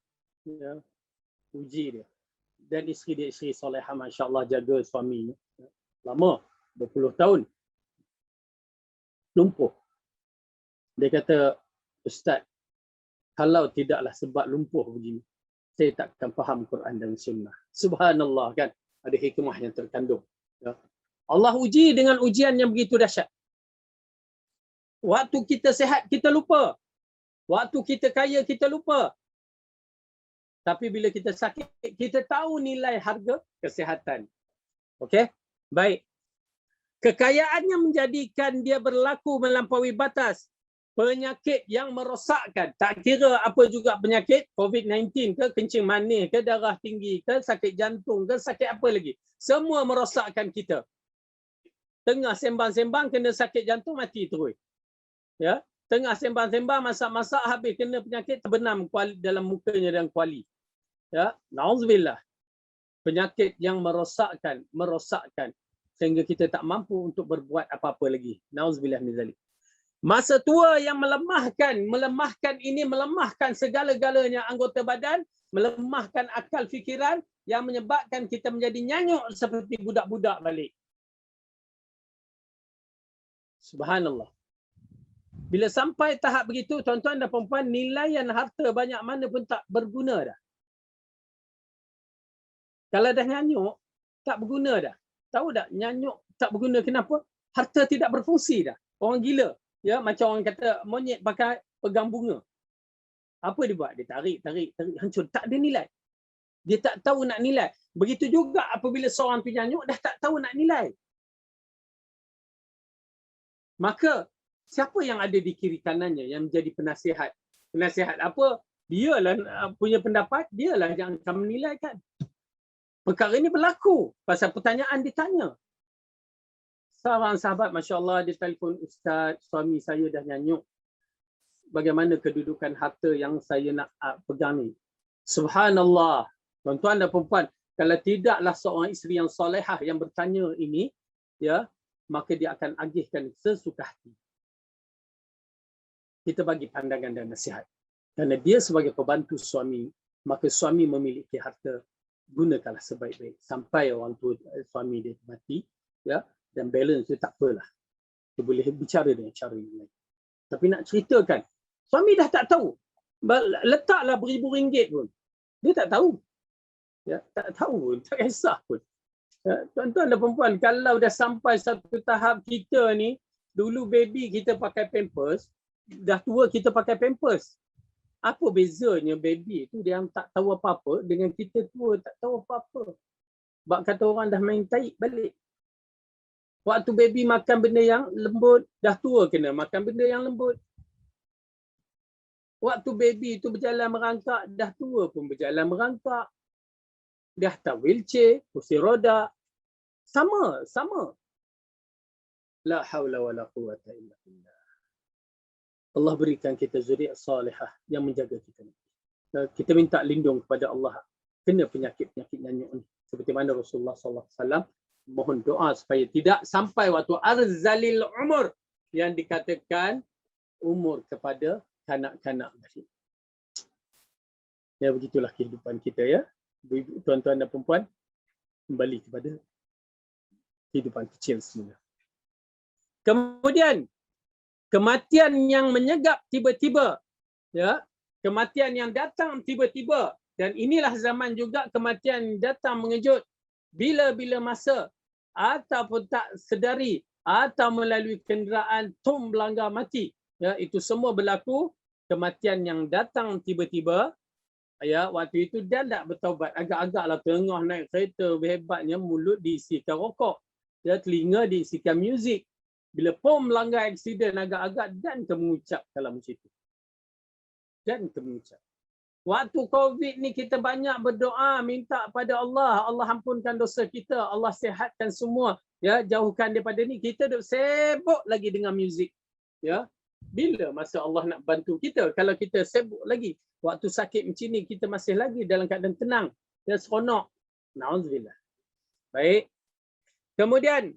Ya, uji dia. Dan isteri dia, isteri solehah, masya-Allah, jaga suaminya. Lama, 20 tahun. Lumpuh. Dia kata, "Ustaz, Kalau tidaklah sebab lumpuh begini, saya takkan faham Quran dan Sunnah. Subhanallah, kan? Ada hikmah yang terkandung. Ya. Allah uji dengan ujian yang begitu dahsyat. Waktu kita sehat, kita lupa. Waktu kita kaya, kita lupa. Tapi bila kita sakit, kita tahu nilai harga kesihatan. Okey? Baik. Kekayaannya menjadikan dia berlaku melampaui batas. Penyakit yang merosakkan. Tak kira apa juga penyakit, COVID-19 ke, kencing manis ke, darah tinggi ke, sakit jantung ke, sakit apa lagi. Semua merosakkan kita. Tengah sembang-sembang kena sakit jantung, mati terus. Ya, tengah sembang-sembang masak-masak habis kena penyakit terbenam dalam mukanya dan kuali. Ya, nauzubillah. Penyakit yang merosakkan sehingga kita tak mampu untuk berbuat apa-apa lagi. Nauzubillah min zalik. Masa tua yang melemahkan ini, melemahkan segala-galanya anggota badan, melemahkan akal fikiran yang menyebabkan kita menjadi nyanyuk seperti budak-budak balik. Subhanallah. Bila sampai tahap begitu, tuan-tuan dan puan-puan, nilaian harta banyak mana pun tak berguna dah. Kalau dah nyanyuk, tak berguna dah. Tahu tak, nyanyuk tak berguna kenapa? Harta tidak berfungsi dah. Orang gila. Ya, macam orang kata monyet pakai pegang bunga. Apa dia buat? Dia tarik, hancur. Tak ada nilai. Dia tak tahu nak nilai. Begitu juga apabila seorang tu nyanyuk, dah tak tahu nak nilai. Maka, siapa yang ada di kiri kanannya yang menjadi penasihat? Penasihat apa? Dialah punya pendapat, dialah yang akan menilaikan. Perkara ini berlaku pasal pertanyaan ditanya. Seorang sahabat, Masya Allah, dia telefon, Ustaz, suami saya dah nyanyuk. Bagaimana kedudukan harta yang saya nak pegang ni? Subhanallah. Tuan-tuan dan perempuan, kalau tidaklah seorang isteri yang solehah yang bertanya ini, ya, maka dia akan agihkan sesuka hati. Kita bagi pandangan dan nasihat. Kerana dia sebagai pembantu suami, maka suami memiliki harta, gunakanlah sebaik-baik. Sampai orang tua suami dia mati, ya, dan balance dia tak apalah. Dia boleh bicara dengan cara yang lain. Tapi nak ceritakan, suami dah tak tahu. Letaklah beribu ringgit pun. Dia tak tahu. Ya, tak tahu pun, tak kisah pun. Ya, tuan-tuan dan perempuan, kalau dah sampai satu tahap kita ni, dulu baby kita pakai pampers, dah tua kita pakai pampers. Apa bezanya baby tu dia yang tak tahu apa-apa dengan kita tua tak tahu apa-apa. Sebab kata orang dah main taik balik. Waktu baby makan benda yang lembut, dah tua kena makan benda yang lembut. Waktu baby tu berjalan merangkak, dah tua pun berjalan merangkak. Dah tak wheelchair, kursi roda. Sama. La haula wala quwwata illa billah. Allah berikan kita zuriat salihah yang menjaga kita. Kita minta lindung kepada Allah kena penyakit-penyakit nyanyuk ni. Seperti mana Rasulullah SAW mohon doa supaya tidak sampai waktu arzalil umur yang dikatakan umur kepada kanak-kanak. Ya, begitulah kehidupan kita, ya. Tuan-tuan dan perempuan, kembali kepada kehidupan kecil semula. Kemudian kematian yang menyegap tiba-tiba, ya, kematian yang datang tiba-tiba, dan inilah zaman juga kematian datang mengejut bila-bila masa ataupun tak sedari atau melalui kenderaan melanggar mati, ya, itu semua berlaku. Kematian yang datang tiba-tiba, ya, waktu itu dia tak bertaubat, agak-agaklah tengah naik kereta hebatnya mulut diisikan rokok, ya, telinga diisikan muzik. Bila pom melanggar aksiden agak-agak dan mengucap kalau macam itu. Dan mengucap. Waktu COVID ni kita banyak berdoa, minta pada Allah, Allah ampunkan dosa kita, Allah sihatkan semua, ya, jauhkan daripada ni. Kita duk sibuk lagi dengan muzik. Ya. Bila masa Allah nak bantu kita kalau kita sibuk lagi? Waktu sakit macam ni kita masih lagi dalam keadaan tenang dan seronok. Nauzubillah. Baik. Kemudian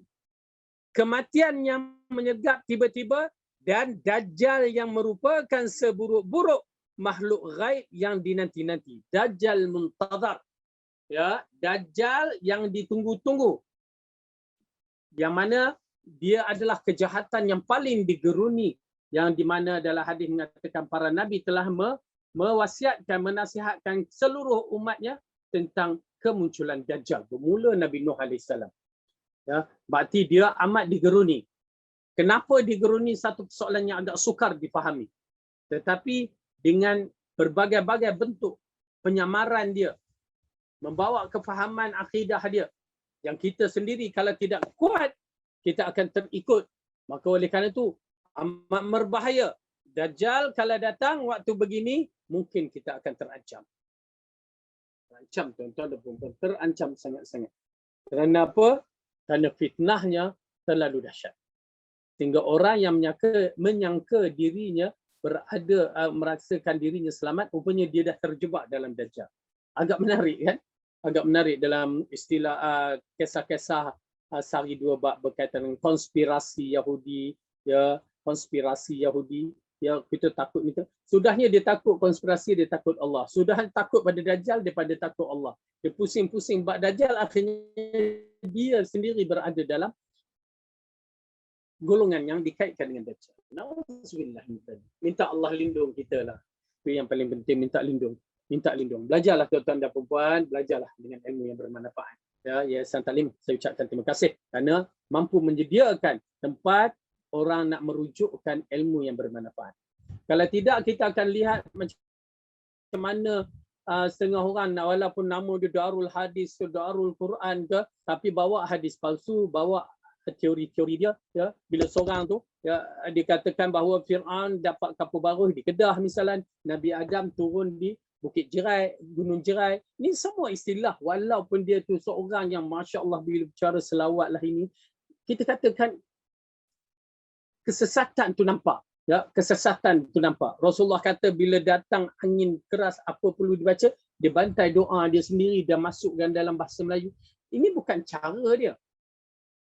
kematian yang menyegap tiba-tiba dan Dajjal yang merupakan seburuk-buruk makhluk ghaib yang dinanti-nanti. Dajjal muntazar. Ya, Dajjal yang ditunggu-tunggu. Yang mana dia adalah kejahatan yang paling digeruni, yang di mana dalam hadis mengatakan para nabi telah mewasiatkan, menasihatkan seluruh umatnya tentang kemunculan Dajjal. Bermula Nabi Nuh AS. Ya, berarti dia amat digeruni. Kenapa digeruni? Satu persoalan yang agak sukar dipahami. Tetapi dengan berbagai-bagai bentuk penyamaran dia, membawa kefahaman akidah dia, yang kita sendiri kalau tidak kuat, kita akan terikut. Maka oleh kerana itu, amat berbahaya. Dajjal kalau datang waktu begini, mungkin kita akan terancam. Terancam, tuan-tuan dan puan-puan. Terancam sangat-sangat. Kerana apa? Kerana fitnahnya terlalu dahsyat. Sehingga orang yang menyangka dirinya merasakan dirinya selamat, rupanya dia dah terjebak dalam Dajjal. Agak menarik kan? Agak menarik dalam istilah kisah-kisah sehari dua bab berkaitan dengan konspirasi Yahudi, ya, konspirasi Yahudi, ya, kita takut kita. Sudahnya dia takut konspirasi, dia takut Allah. Sudah takut pada Dajjal daripada takut Allah. Dia pusing-pusing bab Dajjal, akhirnya dia sendiri berada dalam golongan yang dikaitkan dengan Dajjal. Nauzubillah. Minta Allah lindung kita lah. Itu yang paling penting, minta lindung. Minta lindung. Belajarlah tuan-tuan dan puan-puan, belajarlah dengan ilmu yang bermanfaat. Ya, Yayasan Talim, saya ucapkan terima kasih kerana mampu menyediakan tempat orang nak merujukkan ilmu yang bermanfaat. Kalau tidak, kita akan lihat macam mana setengah orang, walaupun nama dia Darul Hadis ke Darul Quran ke, tapi bawa hadis palsu, bawa teori-teori dia, ya. Bila seorang tu, ya, dikatakan bahawa Fir'aun dapat kapal baruh di Kedah misalnya, Nabi Adam turun di Bukit Jerai, Gunung Jerai. Ini semua istilah, walaupun dia tu seorang yang Masya Allah bila bicara selawat lah ini, kita katakan kesesatan tu nampak. Ya, kesesatan tu nampak. Rasulullah kata bila datang angin keras, apa perlu dibaca? Dia bantai doa dia sendiri dan masukkan dalam bahasa Melayu. Ini bukan cara dia.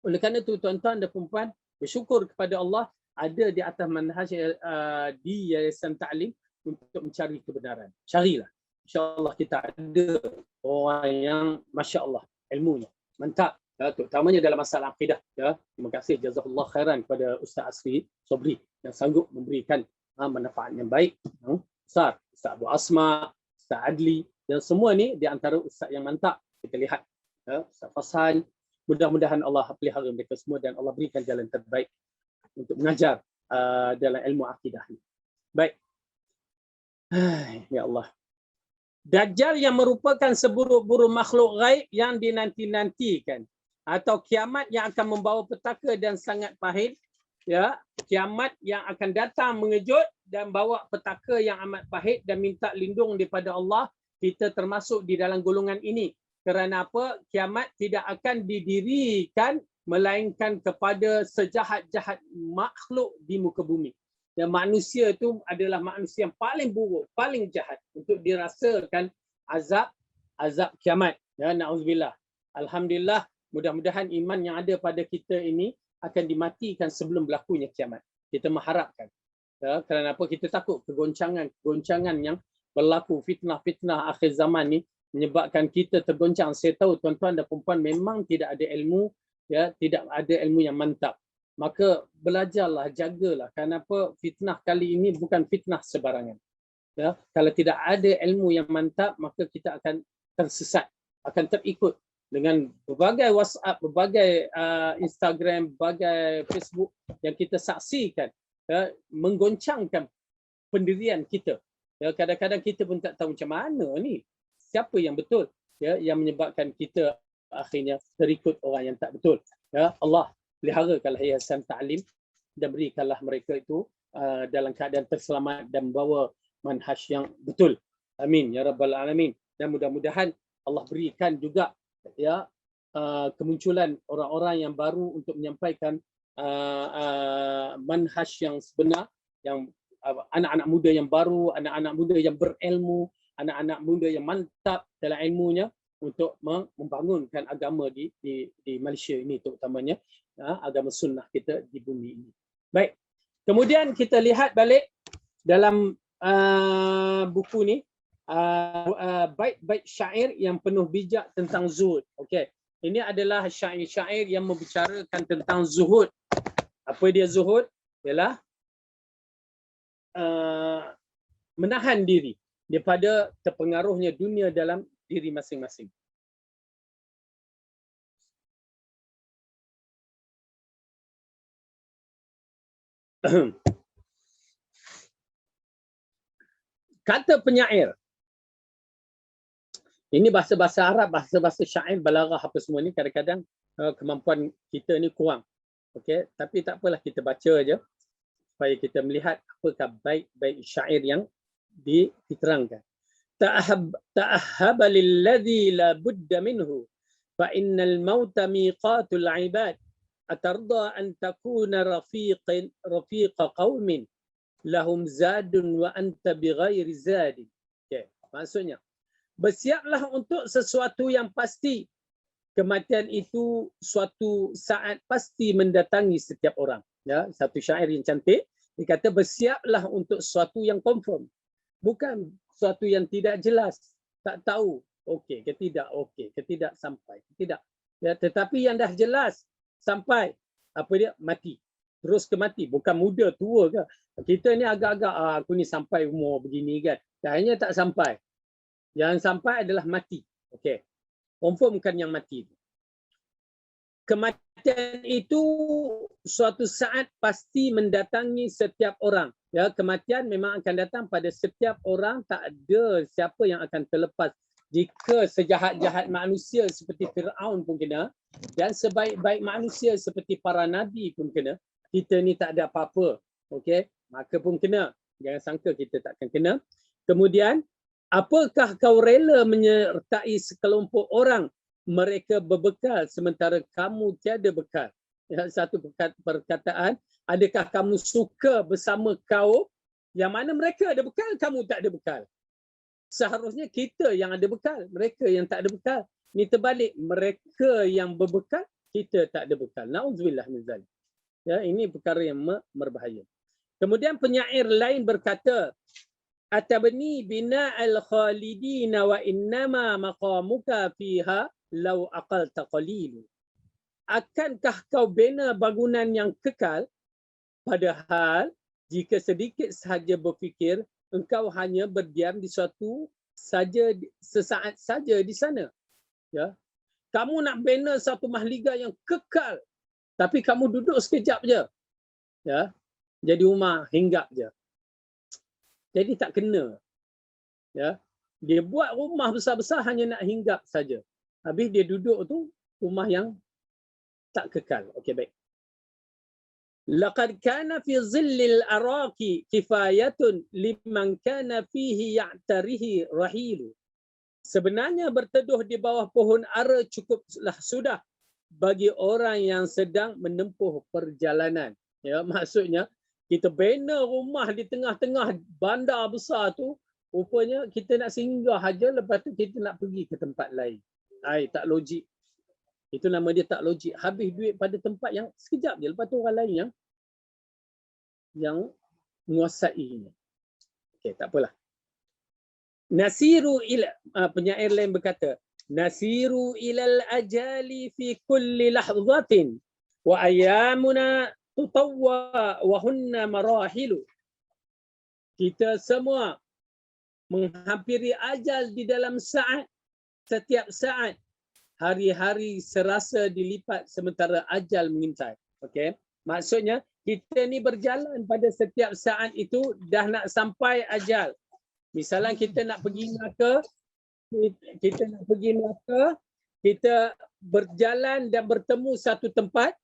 Oleh kerana itu, tuan-tuan dan puan-puan, bersyukur kepada Allah ada di atas manhaj di Yayasan Ta'lim untuk mencari kebenaran. Carilah. InsyaAllah kita ada orang yang Masya Allah ilmunya mantap, ya, terutamanya dalam masalah akidah. Ya. Terima kasih jazakallah khairan kepada Ustaz Asri Sobri yang sanggup memberikan manfaat yang baik. Ustaz Abu Asma, Ustaz Adli, dan semua ni di antara ustaz yang mantap kita lihat. Ya. Ustaz Fasal, mudah-mudahan Allah pelihara mereka semua dan Allah berikan jalan terbaik untuk mengajar dalam ilmu akidah ini. Baik. Ya Allah. Dajjal yang merupakan seburuk-buruk makhluk gaib yang dinanti-nantikan, atau kiamat yang akan membawa petaka dan sangat pahit. Ya, kiamat yang akan datang mengejut dan bawa petaka yang amat pahit, dan minta lindung daripada Allah. Kita termasuk di dalam golongan ini. Kerana apa? Kiamat tidak akan didirikan melainkan kepada sejahat-jahat makhluk di muka bumi. Dan manusia itu adalah manusia yang paling buruk, paling jahat untuk dirasakan azab kiamat. Ya, na'udzubillah. Alhamdulillah, mudah-mudahan iman yang ada pada kita ini akan dimatikan sebelum berlakunya kiamat. Kita mengharapkan. Ya, kerana apa? Kita takut kegoncangan yang berlaku, fitnah-fitnah akhir zaman ni menyebabkan kita tergoncang. Saya tahu tuan-tuan dan puan-puan memang tidak ada ilmu, ya, tidak ada ilmu yang mantap. Maka belajarlah, jagalah. Kenapa fitnah kali ini bukan fitnah sebarangan. Ya, kalau tidak ada ilmu yang mantap, maka kita akan tersesat, akan terikut dengan berbagai WhatsApp, berbagai Instagram, berbagai Facebook yang kita saksikan, ya, menggoncangkan pendirian kita. Ya, kadang-kadang kita pun tak tahu macam mana ni, siapa yang betul, ya, yang menyebabkan kita akhirnya terikut orang yang tak betul. Ya, Allah peliharakanlah Yayasan Ta'lim dan berikanlah mereka itu dalam keadaan terselamat dan membawa manhaj yang betul. Amin ya rabbal alamin. Dan mudah-mudahan Allah berikan juga, ya, kemunculan orang-orang yang baru untuk menyampaikan manhaj yang sebenar, yang anak-anak muda yang baru, anak-anak muda yang berilmu, anak-anak muda yang mantap dalam ilmunya, untuk membangunkan agama di Malaysia ini, terutamanya agama sunnah kita di bumi ini. Baik. Kemudian kita lihat balik dalam buku ni, bait-bait syair yang penuh bijak tentang zuhud. Okey. Ini adalah syair-syair yang membicarakan tentang zuhud. Apa dia zuhud? Ialah menahan diri. daripada terpengaruhnya dunia dalam diri masing-masing. Kata penyair. Ini bahasa-bahasa Arab, bahasa-bahasa syair, balaghah apa semua ni kadang-kadang kemampuan kita ni kurang. Okey, tapi tak apalah, kita baca aja supaya kita melihat apakah baik-baik syair yang diterangkan. Ta'ahhaba lilladhi la budda minhu fa innal mauta miqatul ibad atarda an takuna rafiqa qaumin lahum zadun wa anta bighairi zadin. Okey, maksudnya bersiaplah untuk sesuatu yang pasti. Kematian itu suatu saat pasti mendatangi setiap orang. Ya, satu syair yang cantik, dia kata bersiaplah untuk sesuatu yang confirm. Bukan sesuatu yang tidak jelas, tak tahu okey ke tidak sampai, tidak. Ya, tetapi yang dah jelas sampai, apa dia? Mati. Terus ke mati, bukan muda tua ke. Kita ni agak-agak aku ni sampai umur begini kan. Akhirnya tak sampai. Yang sampai adalah mati. Okey. Confirmkan yang mati. Kematian itu suatu saat pasti mendatangi setiap orang. Ya, kematian memang akan datang pada setiap orang, tak ada siapa yang akan terlepas. Jika sejahat-jahat manusia seperti Firaun pun kena, dan sebaik-baik manusia seperti para nabi pun kena, kita ni tak ada apa-apa. Okey, maka pun kena. Jangan sangka kita takkan kena. Kemudian, apakah kau rela menyertai sekelompok orang mereka berbekal sementara kamu tiada bekal? Ya, satu perkataan, adakah kamu suka bersama kaum yang mana mereka ada bekal, kamu tak ada bekal? Seharusnya kita yang ada bekal, mereka yang tak ada bekal. Ini terbalik, mereka yang berbekal, kita tak ada bekal. Na'udzubillah min zalik. Ya, ini perkara yang berbahaya. Kemudian penyair lain berkata, atabni bina al-khalidina wa innama maqamuka fiha law aqalta qalilu. Akankah kau bina bangunan yang kekal, padahal jika sedikit sahaja berfikir engkau hanya berdiam di suatu saja, sesaat saja di sana. Ya, kamu nak bina satu mahliga yang kekal, tapi kamu duduk sekejap je. Ya, jadi rumah hinggap je. Jadi tak kena. Ya, dia buat rumah besar-besar hanya nak hinggap saja. Habis dia duduk tu rumah yang tak kekal. Okey, baik. Laqad kana fi zillil araqi kifayatun liman kana fihi ya'tarihi rahilu. Sebenarnya berteduh di bawah pohon ara cukuplah sudah bagi orang yang sedang menempuh perjalanan. Ya, maksudnya kita bina rumah di tengah-tengah bandar besar tu, rupanya kita nak singgah aja, lepas tu kita nak pergi ke tempat lain. Tak logik. Itu nama dia tak logik. Habis duit pada tempat yang sekejap je, lepas tu orang lain yang menguasainya. Okey, tak apalah. Nasiru ila, penyair lain berkata, nasiru ilal ajali fi kulli lahzatin wa ayyamuna tutawwa wa hunna marahilu. Kita semua menghampiri ajal di dalam saat, setiap saat. Hari-hari serasa dilipat sementara ajal mengintai. Okey, maksudnya kita ni berjalan pada setiap saat itu dah nak sampai ajal. Misalnya kita nak pergi Melaka, kita berjalan dan bertemu satu tempat.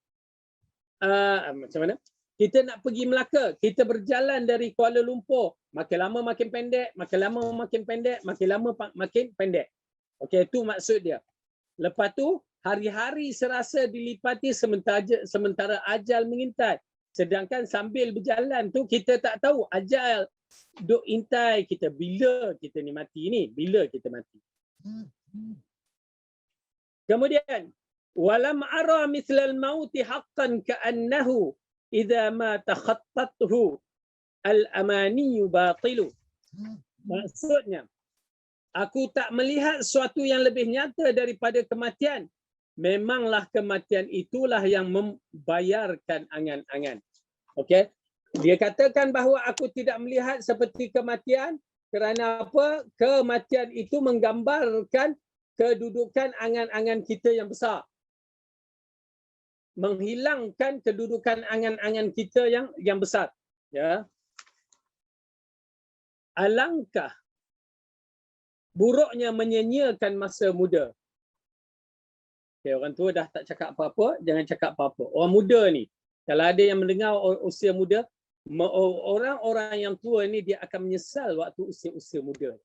Macam mana? Kita nak pergi Melaka, kita berjalan dari Kuala Lumpur, makin lama makin pendek, makin lama makin pendek, makin lama makin pendek. Okey, itu maksud dia. Lepas tu hari-hari serasa dilipati sementara ajal mengintai. Sedangkan sambil berjalan tu kita tak tahu ajal duk intai kita bila kita ni mati ni, bila kita mati. Kemudian walam ara mithlal mauti haqqan ka'annahu idza ma takhattathu al-amani batilu. Maksudnya, aku tak melihat sesuatu yang lebih nyata daripada kematian. Memanglah kematian itulah yang membayarkan angan-angan. Okey. Dia katakan bahawa aku tidak melihat seperti kematian Kerana apa? Kematian itu menggambarkan kedudukan angan-angan kita yang besar. Menghilangkan kedudukan angan-angan kita yang besar. Ya. Alangkah buruknya menyia-nyiakan masa muda. Okay, orang tua dah tak cakap apa-apa, jangan cakap apa-apa. Orang muda ni, kalau ada yang mendengar usia muda, orang-orang yang tua ni dia akan menyesal waktu usia-usia muda.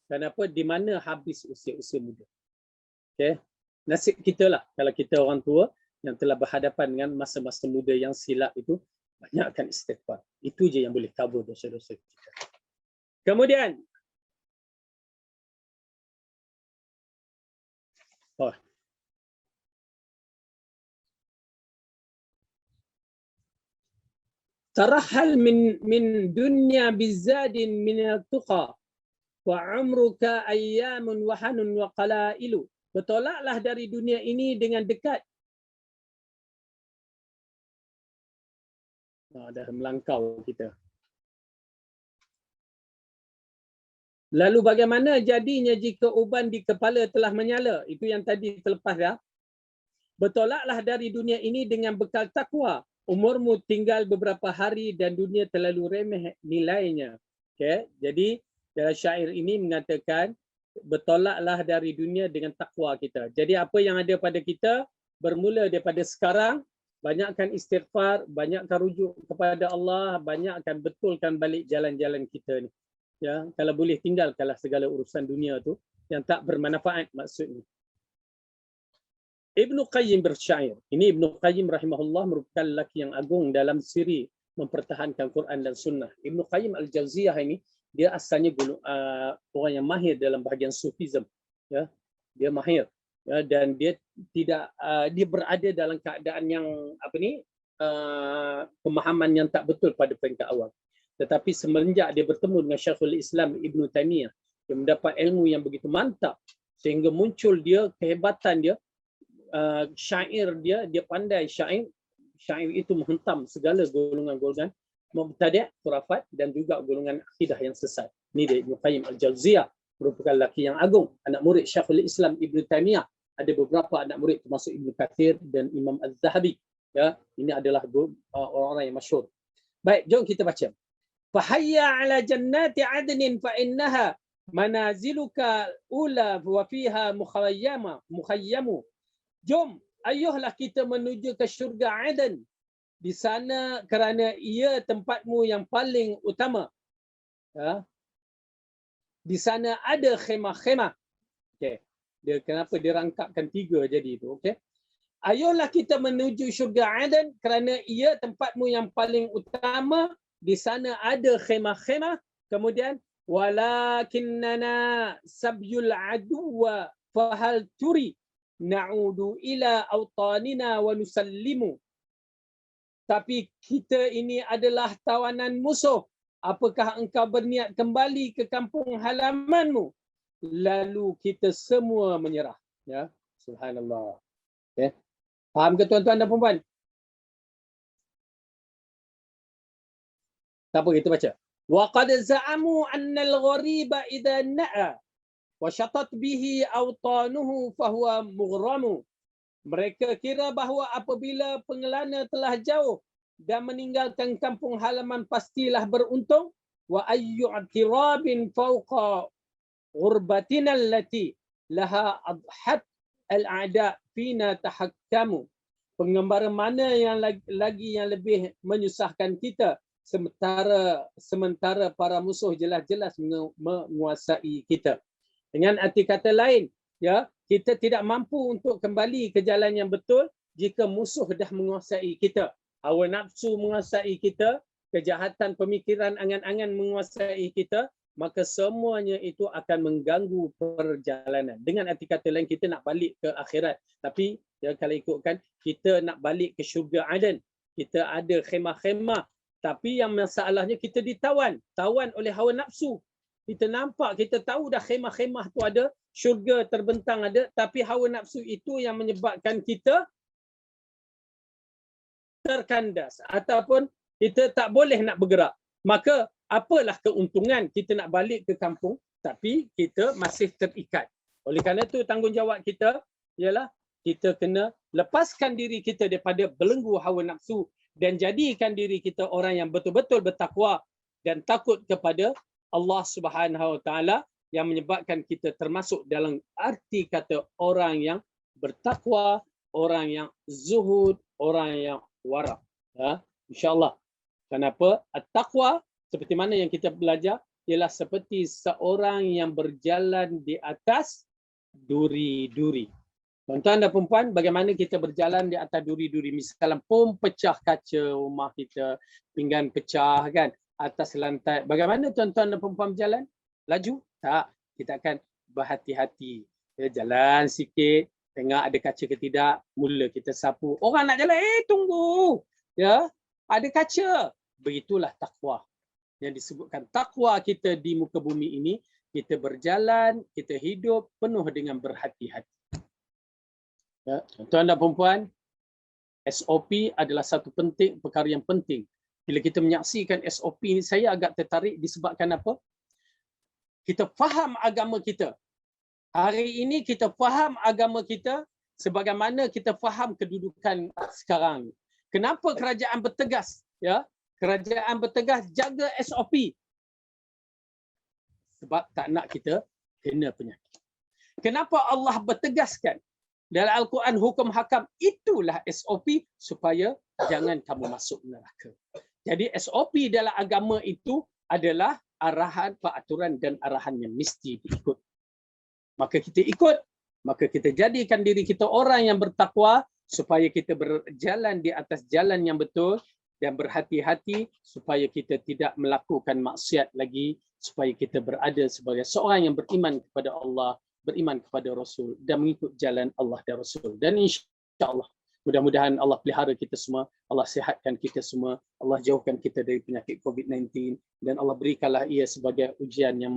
Kenapa? Di mana habis usia-usia muda. Okay. Nasib kita lah kalau kita orang tua yang telah berhadapan dengan masa-masa muda yang silap itu, banyakkan istighfar. Itu je yang boleh cover dosa-dosa kita. Kemudian, tarahal min dunya bizadin min al-tuqa wa umruka ayyamun wa hanun wa qalailu. Bertolaklah dari dunia ini dengan dekat. Dah melangkau kita. Lalu bagaimana jadinya jika uban di kepala telah menyala? Itu yang tadi terlepas dah. Bertolaklah dari dunia ini dengan bekal takwa. Umurmu tinggal beberapa hari dan dunia terlalu remeh nilainya. Okay? Jadi dalam syair ini mengatakan bertolaklah dari dunia dengan takwa kita. Jadi apa yang ada pada kita bermula daripada sekarang, banyakkan istighfar, banyakkan rujuk kepada Allah, banyakkan betulkan balik jalan-jalan kita ni. Ya, kalau boleh tinggalkanlah segala urusan dunia tu yang tak bermanfaat maksudnya. Ibnu Qayyim bersyair. Ini Ibnu Qayyim rahimahullah merupakan lelaki yang agung dalam siri mempertahankan Quran dan Sunnah. Ibnu Qayyim Al-Jauziyah ini dia asalnya orang yang mahir dalam bahagian Sufism. Ya, dia mahir. Ya, dan dia tidak dia berada dalam keadaan yang pemahaman yang tak betul pada peringkat awal. Tetapi semenjak dia bertemu dengan Syekhul Islam Ibn Taymiyah, dia mendapat ilmu yang begitu mantap sehingga muncul dia kehebatan dia, syair dia pandai syair itu menghentam segala golongan-golongan mubtadi', khurafat dan juga golongan akidah yang sesat. Ini dia Ibnu Qayyim Al-Jauziyah, merupakan lelaki yang agung, anak murid Syekhul Islam Ibn Taymiyah. Ada beberapa anak murid termasuk Ibnu Katsir dan Imam Az-Zahabi. Ya, ini adalah orang-orang yang masyhur. Baik, jom kita baca. Fahayya ala jannati adnin fa innaha manaziluka ula wa fiha mukhayyamu. Jom, ayuhlah kita menuju ke syurga Aden. Di sana kerana ia tempatmu yang paling utama. Ya. Di sana ada khemah-khemah. Okey. Dia kenapa dia rangkapkan 3 jadi itu, okey. Ayuhlah kita menuju syurga Aden kerana ia tempatmu yang paling utama. Di sana ada khemah-khemah. Kemudian walakinnana sabyul aduwa fahal turi na'udu ila awtanina wa nusallimu. Tapi kita ini adalah tawanan musuh. Apakah engkau berniat kembali ke kampung halamanmu? Lalu kita semua menyerah. Ya, subhanallah. Okay. Faham ke tuan-tuan dan puan-puan? Apa kita baca? Wa qad za'amu anna al-ghariba idza na'a wa syatat bihi awtanuhu fahuwa mughramu. Mereka kira bahawa apabila pengelana telah jauh dan meninggalkan kampung halaman pastilah beruntung. Wa ayyu'tirabin fawqa ghurbatina allati laha adhat al-a'da fina tahakkamu. Pengembara mana yang lagi yang lebih menyusahkan kita sementara para musuh jelas-jelas menguasai kita. Dengan arti kata lain, ya, kita tidak mampu untuk kembali ke jalan yang betul jika musuh dah menguasai kita. Hawa nafsu menguasai kita, kejahatan pemikiran angan-angan menguasai kita, maka semuanya itu akan mengganggu perjalanan. Dengan arti kata lain, kita nak balik ke akhirat. Tapi ya, kalau ikutkan, kita nak balik ke syurga Aden. Kita ada khemah-khemah. Tapi yang masalahnya kita ditawan oleh hawa nafsu. Kita nampak, kita tahu dah khemah-khemah tu ada, syurga terbentang ada, tapi hawa nafsu itu yang menyebabkan kita terkandas ataupun kita tak boleh nak bergerak. maka apalah keuntungan kita nak balik ke kampung tapi kita masih terikat. Oleh kerana itu tanggungjawab kita ialah kita kena lepaskan diri kita daripada belenggu hawa nafsu dan jadikan diri kita orang yang betul-betul bertakwa dan takut kepada Allah Subhanahu Wa Taala yang menyebabkan kita termasuk dalam arti kata orang yang bertakwa, orang yang zuhud, orang yang wara. InsyaAllah. Kenapa? At-taqwa seperti mana yang kita belajar ialah seperti seorang yang berjalan di atas duri-duri. Tuan-tuan dan puan-puan, bagaimana kita berjalan di atas duri-duri? Misalnya pom pecah kaca rumah kita, pinggan pecah kan atas lantai. Bagaimana tuan-tuan dan puan-puan berjalan? Laju? Tak. Kita akan berhati-hati. Jalan sikit, tengok ada kaca ke tidak, mula kita sapu. Orang nak jalan, tunggu. Ya, ada kaca. Begitulah takwa. Yang disebutkan takwa kita di muka bumi ini, kita berjalan, kita hidup penuh dengan berhati-hati. Ya, tuan dan perempuan, SOP adalah satu perkara yang penting. Bila kita menyaksikan SOP ini, saya agak tertarik disebabkan apa? Kita faham agama kita. Hari ini kita faham agama kita sebagaimana kita faham kedudukan sekarang. Kenapa kerajaan bertegas? Ya, kerajaan bertegas jaga SOP. Sebab tak nak kita kena penyakit. Kenapa Allah bertegaskan dalam Al-Quran hukum hakam? Itulah SOP supaya jangan kamu masuk neraka. Jadi SOP dalam agama itu adalah arahan, peraturan dan arahan yang mesti diikut. Maka kita ikut, maka kita jadikan diri kita orang yang bertakwa supaya kita berjalan di atas jalan yang betul dan berhati-hati supaya kita tidak melakukan maksiat lagi, supaya kita berada sebagai seorang yang beriman kepada Allah, beriman kepada Rasul dan mengikut jalan Allah dan Rasul. Dan insya-Allah mudah-mudahan Allah pelihara kita semua, Allah sihatkan kita semua, Allah jauhkan kita dari penyakit COVID-19 dan Allah berikanlah ia sebagai ujian yang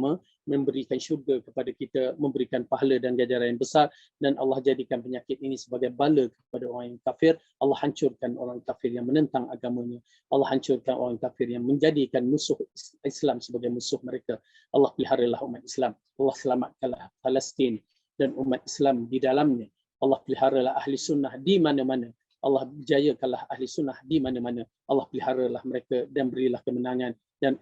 memberikan syurga kepada kita, memberikan pahala dan ganjaran yang besar, dan Allah jadikan penyakit ini sebagai bala kepada orang yang kafir. Allah hancurkan orang kafir yang menentang agamanya. Allah hancurkan orang kafir yang menjadikan musuh Islam sebagai musuh mereka. Allah peliharalah umat Islam. Allah selamatkanlah Palestin dan umat Islam di dalamnya. Allah peliharalah ahli sunnah di mana-mana. Allah jayakanlah ahli sunnah di mana-mana. Allah peliharalah mereka dan berilah kemenangan dan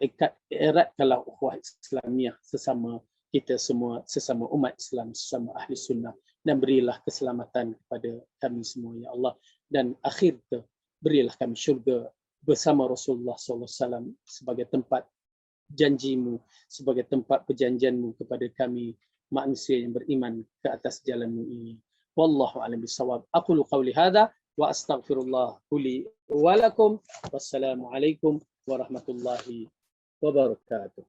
eratkanlah ukhuwah Islamiah sesama kita semua, sesama umat Islam, sesama ahli sunnah, dan berilah keselamatan kepada kami semua ya Allah. Dan akhir ke, berilah kami syurga bersama Rasulullah SAW sebagai tempat janjimu, sebagai tempat perjanjianmu kepada kami manusia yang beriman ke atas jalanmu ini. Wallahu a'lam bissawab. Aqulu qawli hadza wa astaghfirullah li wa lakum. Wassalamu alaikum warahmatullahi wabarakatuh.